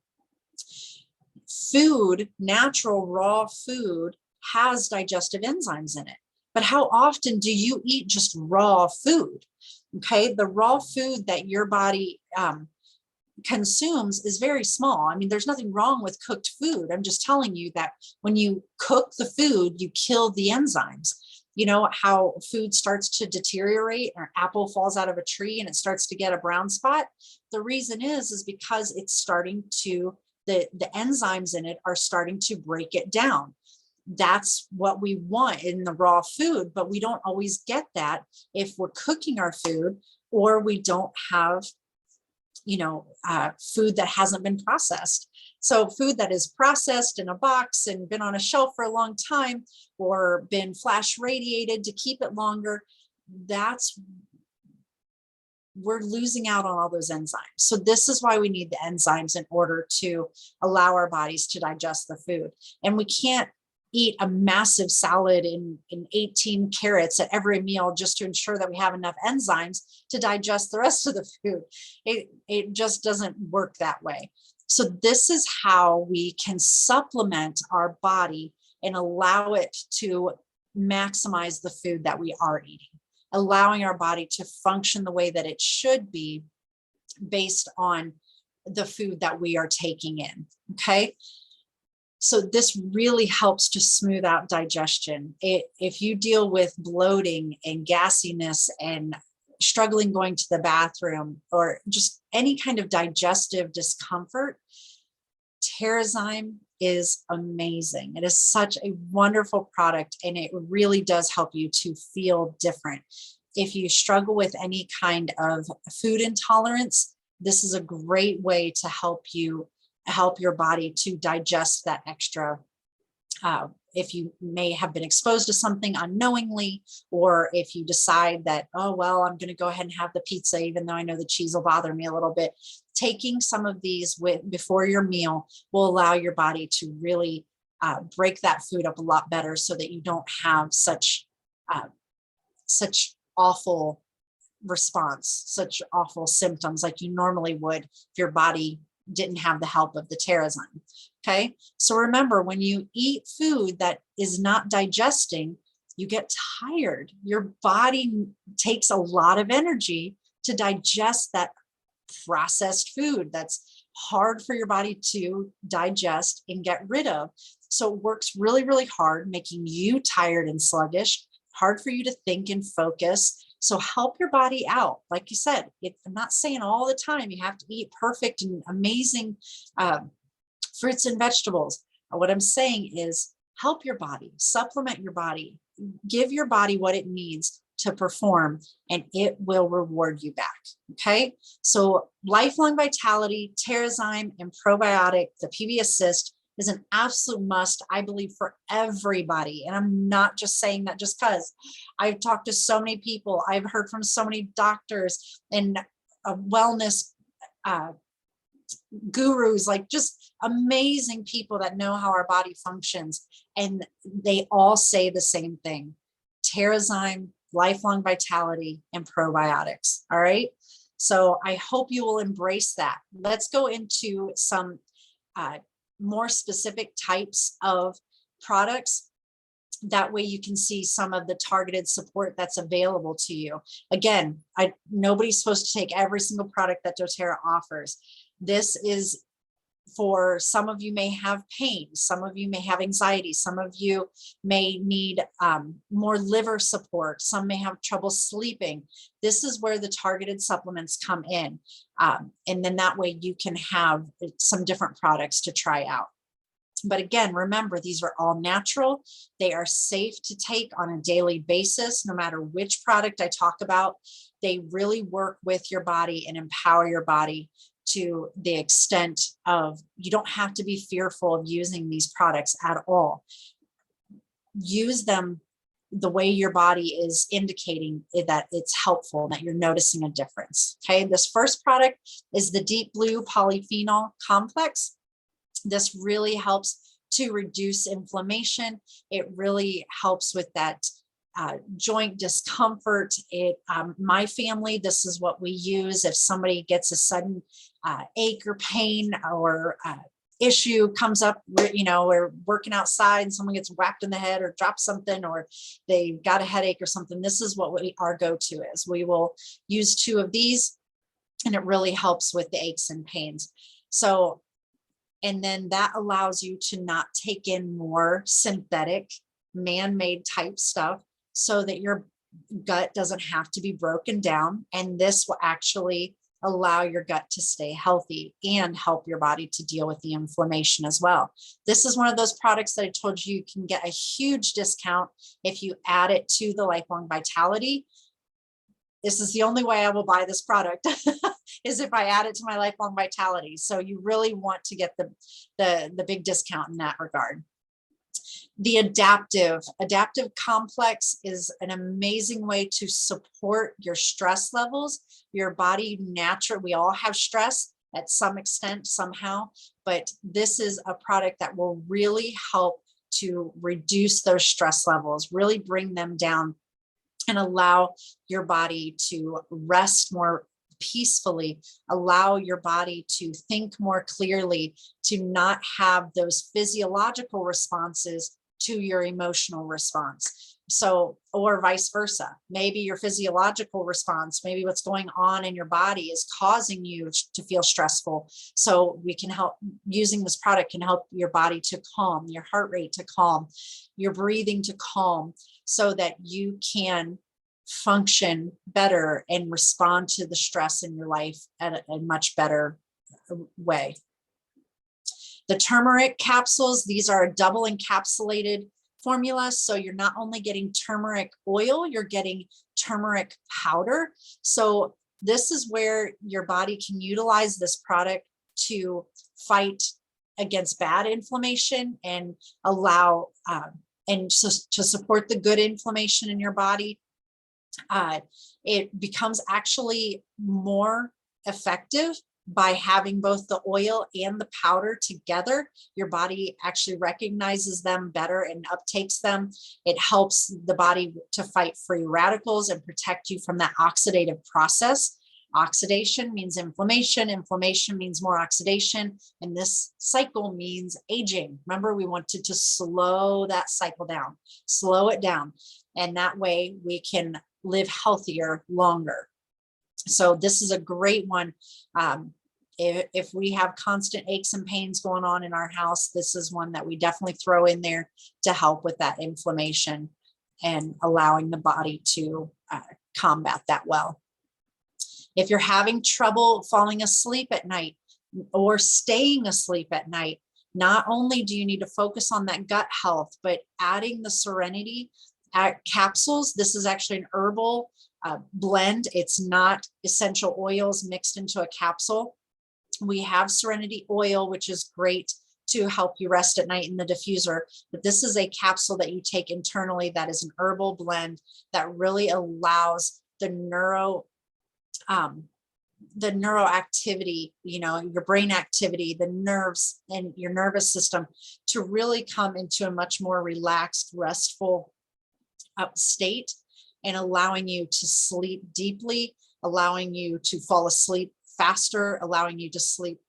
Food, natural raw food, has digestive enzymes in it. But how often do you eat just raw food? Okay, the raw food that your body consumes is very small. I mean, there's nothing wrong with cooked food. I'm just telling you that when you cook the food, you kill the enzymes. You know how food starts to deteriorate, or apple falls out of a tree and it starts to get a brown spot? The reason is because it's starting to, the enzymes in it are starting to break it down. That's what we want in the raw food, but we don't always get that if we're cooking our food, or we don't have, food that hasn't been processed. So food that is processed in a box and been on a shelf for a long time, or been flash radiated to keep it longer, we're losing out on all those enzymes. So this is why we need the enzymes in order to allow our bodies to digest the food. And we can't eat a massive salad in 18 carrots at every meal just to ensure that we have enough enzymes to digest the rest of the food. It just doesn't work that way. So this is how we can supplement our body and allow it to maximize the food that we are eating, allowing our body to function the way that it should be based on the food that we are taking in. Okay. So this really helps to smooth out digestion. If you deal with bloating and gassiness and struggling going to the bathroom, or just any kind of digestive discomfort, Terrazyme is amazing. It is such a wonderful product, and it really does help you to feel different. If you struggle with any kind of food intolerance, this is a great way to help your body to digest that extra. If you may have been exposed to something unknowingly, or if you decide that, oh, well, I'm going to go ahead and have the pizza, even though I know the cheese will bother me a little bit, taking some of these before your meal will allow your body to really break that food up a lot better, so that you don't have such awful response, such awful symptoms like you normally would if your body didn't have the help of the Terrazyme. Okay, so remember, when you eat food that is not digesting, you get tired. Your body takes a lot of energy to digest that processed food that's hard for your body to digest and get rid of. So it works really, really hard, making you tired and sluggish, hard for you to think and focus. So help your body out. Like you said, I'm not saying all the time you have to eat perfect and amazing fruits and vegetables. What I'm saying is help your body, supplement your body, give your body what it needs to perform, and it will reward you back. Okay, so lifelong vitality, Terrazyme, and probiotic, the PB Assist, is an absolute must, I believe, for everybody. And I'm not just saying that just because. I've talked to so many people. I've heard from so many doctors and wellness gurus, like just amazing people that know how our body functions. And they all say the same thing: Terrazyme, lifelong vitality, and probiotics. All right. So I hope you will embrace that. Let's go into some more specific types of products. That way you can see some of the targeted support that's available to you. Again, nobody's supposed to take every single product that doTERRA offers. This is for some of you may have pain, some of you may have anxiety, some of you may need more liver support, some may have trouble sleeping. This is where the targeted supplements come in. And then that way you can have some different products to try out. But again, remember, these are all natural. They are safe to take on a daily basis, no matter which product I talk about. They really work with your body and empower your body to the extent of you don't have to be fearful of using these products at all. Use them the way your body is indicating that it's helpful, that you're noticing a difference. Okay, this first product is the Deep Blue Polyphenol Complex. This really helps to reduce inflammation. It really helps with that joint discomfort. My family, this is what we use if somebody gets a sudden ache or pain or issue comes up. We're working outside and someone gets whacked in the head or drops something, or they got a headache or something. This is what our go-to is. We will use 2 of these, and it really helps with the aches and pains. So, and then that allows you to not take in more synthetic, man-made type stuff, so that your gut doesn't have to be broken down. And this will actually allow your gut to stay healthy and help your body to deal with the inflammation as well. This is one of those products that I told you can get a huge discount if you add it to the Lifelong Vitality. This is the only way I will buy this product is if I add it to my Lifelong Vitality. So you really want to get the big discount in that regard. The adaptive complex is an amazing way to support your stress levels. Your body naturally, we all have stress at some extent somehow, but this is a product that will really help to reduce those stress levels, really bring them down, and allow your body to rest more peacefully, allow your body to think more clearly, to not have those physiological responses to your emotional response. So, or vice versa. Maybe your physiological response, maybe what's going on in your body is causing you to feel stressful. So we can help, using this product can help your body to calm, your heart rate to calm, your breathing to calm, so that you can function better and respond to the stress in your life at a much better way. The turmeric capsules, these are a double encapsulated formula. So you're not only getting turmeric oil, you're getting turmeric powder. So this is where your body can utilize this product to fight against bad inflammation and allow, and so to support the good inflammation in your body. It becomes actually more effective by having both the oil and the powder together. Your body actually recognizes them better and uptakes them. It helps the body to fight free radicals and protect you from that oxidative process. Oxidation means inflammation. Inflammation means more oxidation. And this cycle means aging. Remember, we wanted to slow that cycle down, slow it down. And that way we can live healthier longer. So this is a great one. If we have constant aches and pains going on in our house, this is one that we definitely throw in there to help with that inflammation and allowing the body to combat that well. If you're having trouble falling asleep at night or staying asleep at night, not only do you need to focus on that gut health, but adding the Serenity capsules. This is actually an herbal blend. It's not essential oils mixed into a capsule. We have Serenity oil, which is great to help you rest at night in the diffuser. But this is a capsule that you take internally that is an herbal blend that really allows the the neuroactivity, you know, your brain activity, the nerves and your nervous system to really come into a much more relaxed, restful state, and allowing you to sleep deeply, allowing you to fall asleep faster, allowing you to sleep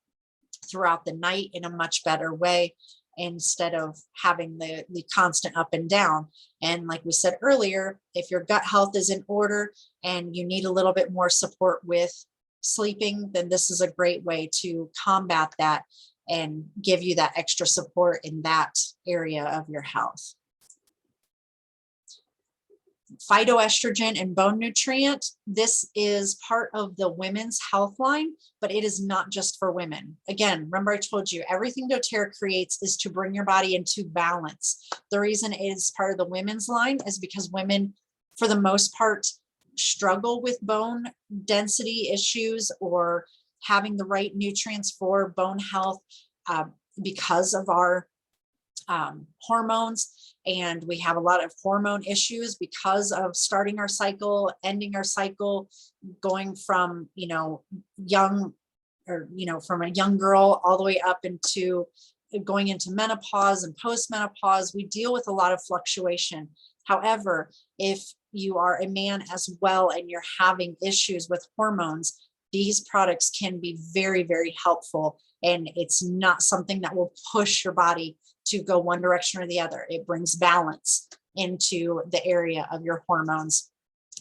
throughout the night in a much better way, instead of having the constant up and down. And like we said earlier, if your gut health is in order and you need a little bit more support with sleeping, then this is a great way to combat that and give you that extra support in that area of your health. Phytoestrogen and bone nutrient. This is part of the women's health line, but it is not just for women. Again, remember I told you everything doTERRA creates is to bring your body into balance. The reason it is part of the women's line is because women, for the most part, struggle with bone density issues or having the right nutrients for bone health because of our hormones. And we have a lot of hormone issues because of starting our cycle, ending our cycle, going from, you know, young, or, you know, from a young girl all the way up into going into menopause and postmenopause. We deal with a lot of fluctuation. However, if you are a man as well and you're having issues with hormones, these products can be very, very helpful. And it's not something that will push your body to go one direction or the other. It brings balance into the area of your hormones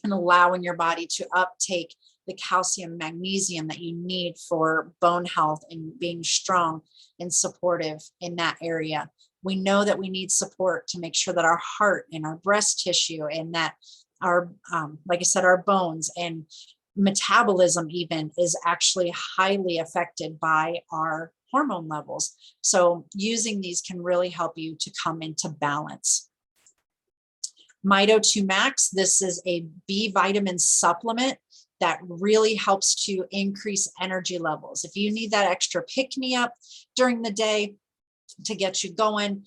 and allowing your body to uptake the calcium, magnesium that you need for bone health and being strong and supportive in that area. We know that we need support to make sure that our heart and our breast tissue and that our, like I said, our bones and metabolism even is actually highly affected by our hormone levels. So using these can really help you to come into balance. Mito 2 Max, this is a B vitamin supplement that really helps to increase energy levels. If you need that extra pick-me-up during the day to get you going,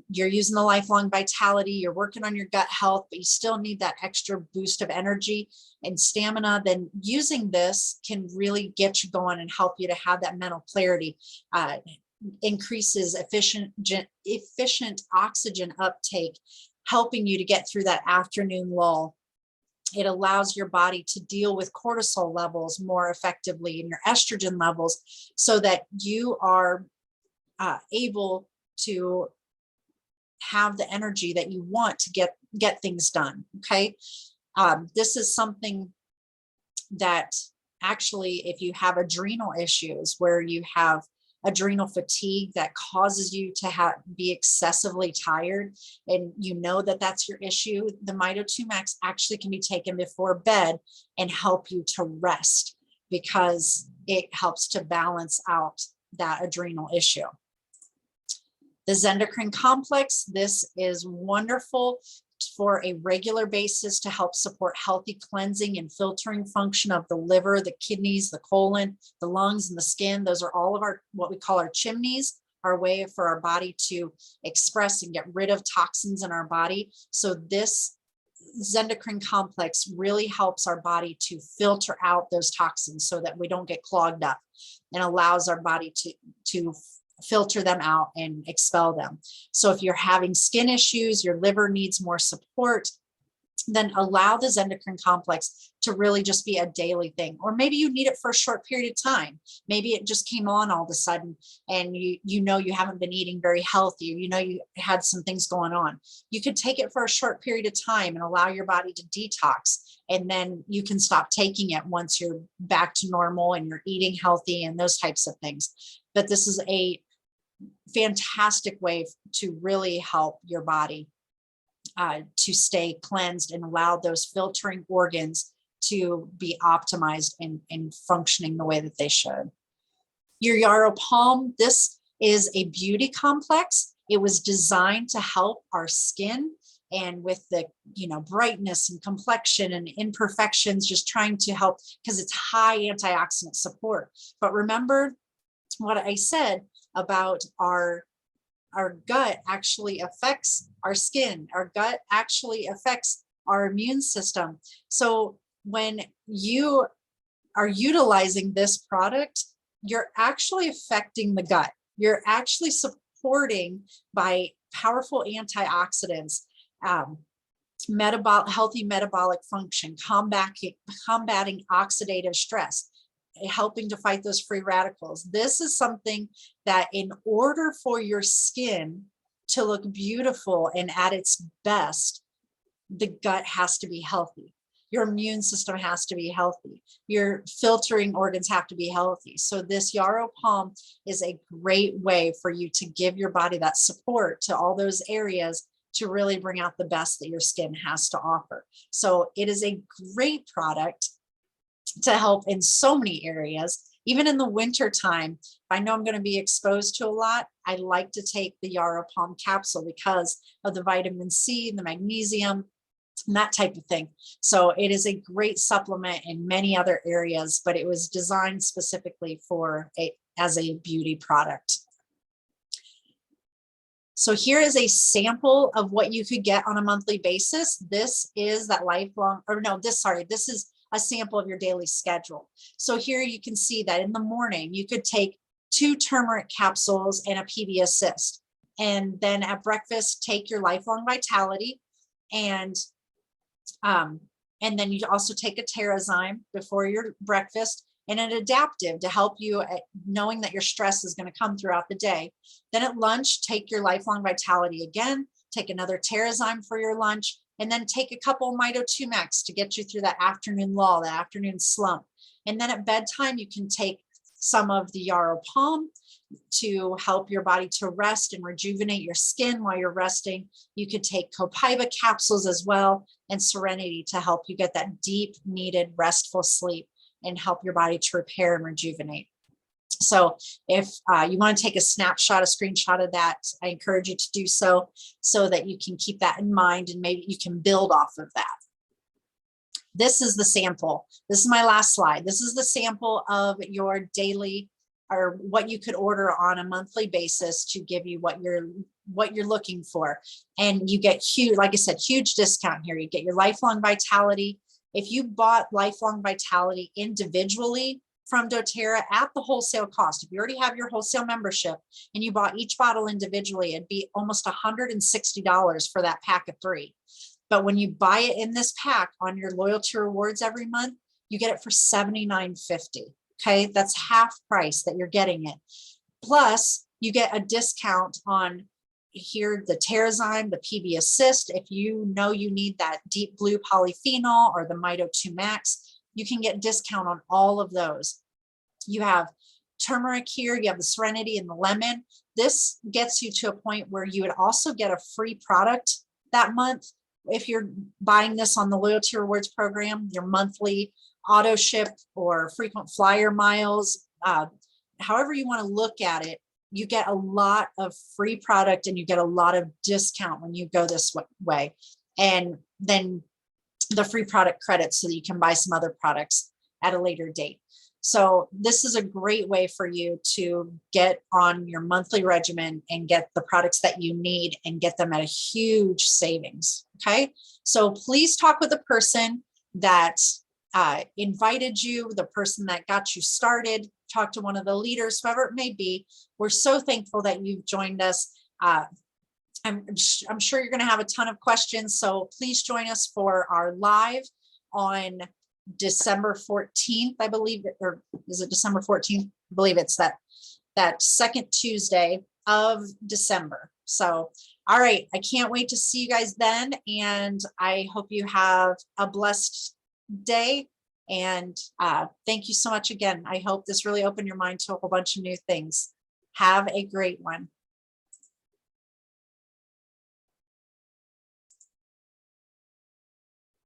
you're using the lifelong vitality, you're working on your gut health, but you still need that extra boost of energy and stamina, then using this can really get you going and help you to have that mental clarity. Increases efficient oxygen uptake, helping you to get through that afternoon lull. It allows your body to deal with cortisol levels more effectively and your estrogen levels so that you are able to have the energy that you want to get things done. Okay. This is something that actually, if you have adrenal issues where you have adrenal fatigue that causes you to be excessively tired, and you know that that's your issue, the Mito 2 Max actually can be taken before bed and help you to rest because it helps to balance out that adrenal issue. The Zendocrine Complex, this is wonderful for a regular basis to help support healthy cleansing and filtering function of the liver, the kidneys, the colon, the lungs, and the skin. Those are all of our, what we call our chimneys, our way for our body to express and get rid of toxins in our body. So this Zendocrine Complex really helps our body to filter out those toxins so that we don't get clogged up, and allows our body to filter them out and expel them. So if you're having skin issues, your liver needs more support, then allow the Zendocrine Complex to really just be a daily thing. Or maybe you need it for a short period of time. Maybe it just came on all of a sudden and you know you haven't been eating very healthy, you know you had some things going on. You could take it for a short period of time and allow your body to detox, and then you can stop taking it once you're back to normal and you're eating healthy and those types of things. But this is a fantastic way to really help your body to stay cleansed and allow those filtering organs to be optimized and functioning the way that they should. Your Yarrow Palm, this is a beauty complex. It was designed to help our skin, and with the, you know, brightness and complexion and imperfections, just trying to help because it's high antioxidant support. But remember what I said about our gut actually affects our skin. Our gut actually affects our immune system. So when you are utilizing this product, you're actually affecting the gut. You're actually supporting by powerful antioxidants, healthy metabolic function, combating oxidative stress, helping to fight those free radicals. This is something that in order for your skin to look beautiful and at its best, the gut has to be healthy. Your immune system has to be healthy. Your filtering organs have to be healthy. So this Yarrow Palm is a great way for you to give your body that support to all those areas to really bring out the best that your skin has to offer. So it is a great product to help in so many areas. Even in the winter time, if I know I'm going to be exposed to a lot, I like to take the Yarrow Palm capsule because of the vitamin C, the magnesium, and that type of thing. So it is a great supplement in many other areas, but it was designed specifically as a beauty product. So here is a sample of what you could get on a monthly basis. This is that this is a sample of your daily schedule. So here you can see that in the morning, you could take 2 turmeric capsules and a PB Assist. And then at breakfast, take your Lifelong Vitality, and then you also take a Terrazyme before your breakfast, and an adaptive to help you at knowing that your stress is going to come throughout the day. Then at lunch, take your Lifelong Vitality again, take another Terrazyme for your lunch, and then take a couple of Mito 2 Max to get you through that afternoon lull, that afternoon slump. And then at bedtime, you can take some of the Yarrow Palm to help your body to rest and rejuvenate your skin while you're resting. You could take Prebiotic capsules as well, and Serenity to help you get that deep needed restful sleep and help your body to repair and rejuvenate. So if you want to take a snapshot, a screenshot of that, I encourage you to do so that you can keep that in mind and maybe you can build off of that. This is the sample. This is my last slide. This is the sample of your daily, or what you could order on a monthly basis to give you what you're looking for. And you get huge, like I said, huge discount here. You get your Lifelong Vitality. If you bought Lifelong Vitality individually from Doterra at the wholesale cost, if you already have your wholesale membership and you bought each bottle individually, it'd be almost $160 for that pack of 3. But when you buy it in this pack on your loyalty rewards every month, you get it for $79.50. Okay, that's half price that you're getting it. Plus, you get a discount on here, the Terrazyme, the PB Assist. If you know you need that deep blue polyphenol or the Mito 2 Max, you can get discount on all of those. You have turmeric here, you have the Serenity and the lemon. This gets you to a point where you would also get a free product that month. If you're buying this on the loyalty rewards program, your monthly auto ship or frequent flyer miles, however you want to look at it, you get a lot of free product and you get a lot of discount when you go this way. And then the free product credits so that you can buy some other products at a later date. So this is a great way for you to get on your monthly regimen and get the products that you need and get them at a huge savings. Okay, so please talk with the person that invited you, the person that got you started. Talk to one of the leaders, whoever it may be. We're so thankful that you've joined us. I'm sure you're going to have a ton of questions, so please join us for our live on December 14th, I believe, or is it December 14th? I believe it's that second Tuesday of December. So, all right, I can't wait to see you guys then, and I hope you have a blessed day. And thank you so much again. I hope this really opened your mind to a whole bunch of new things. Have a great one.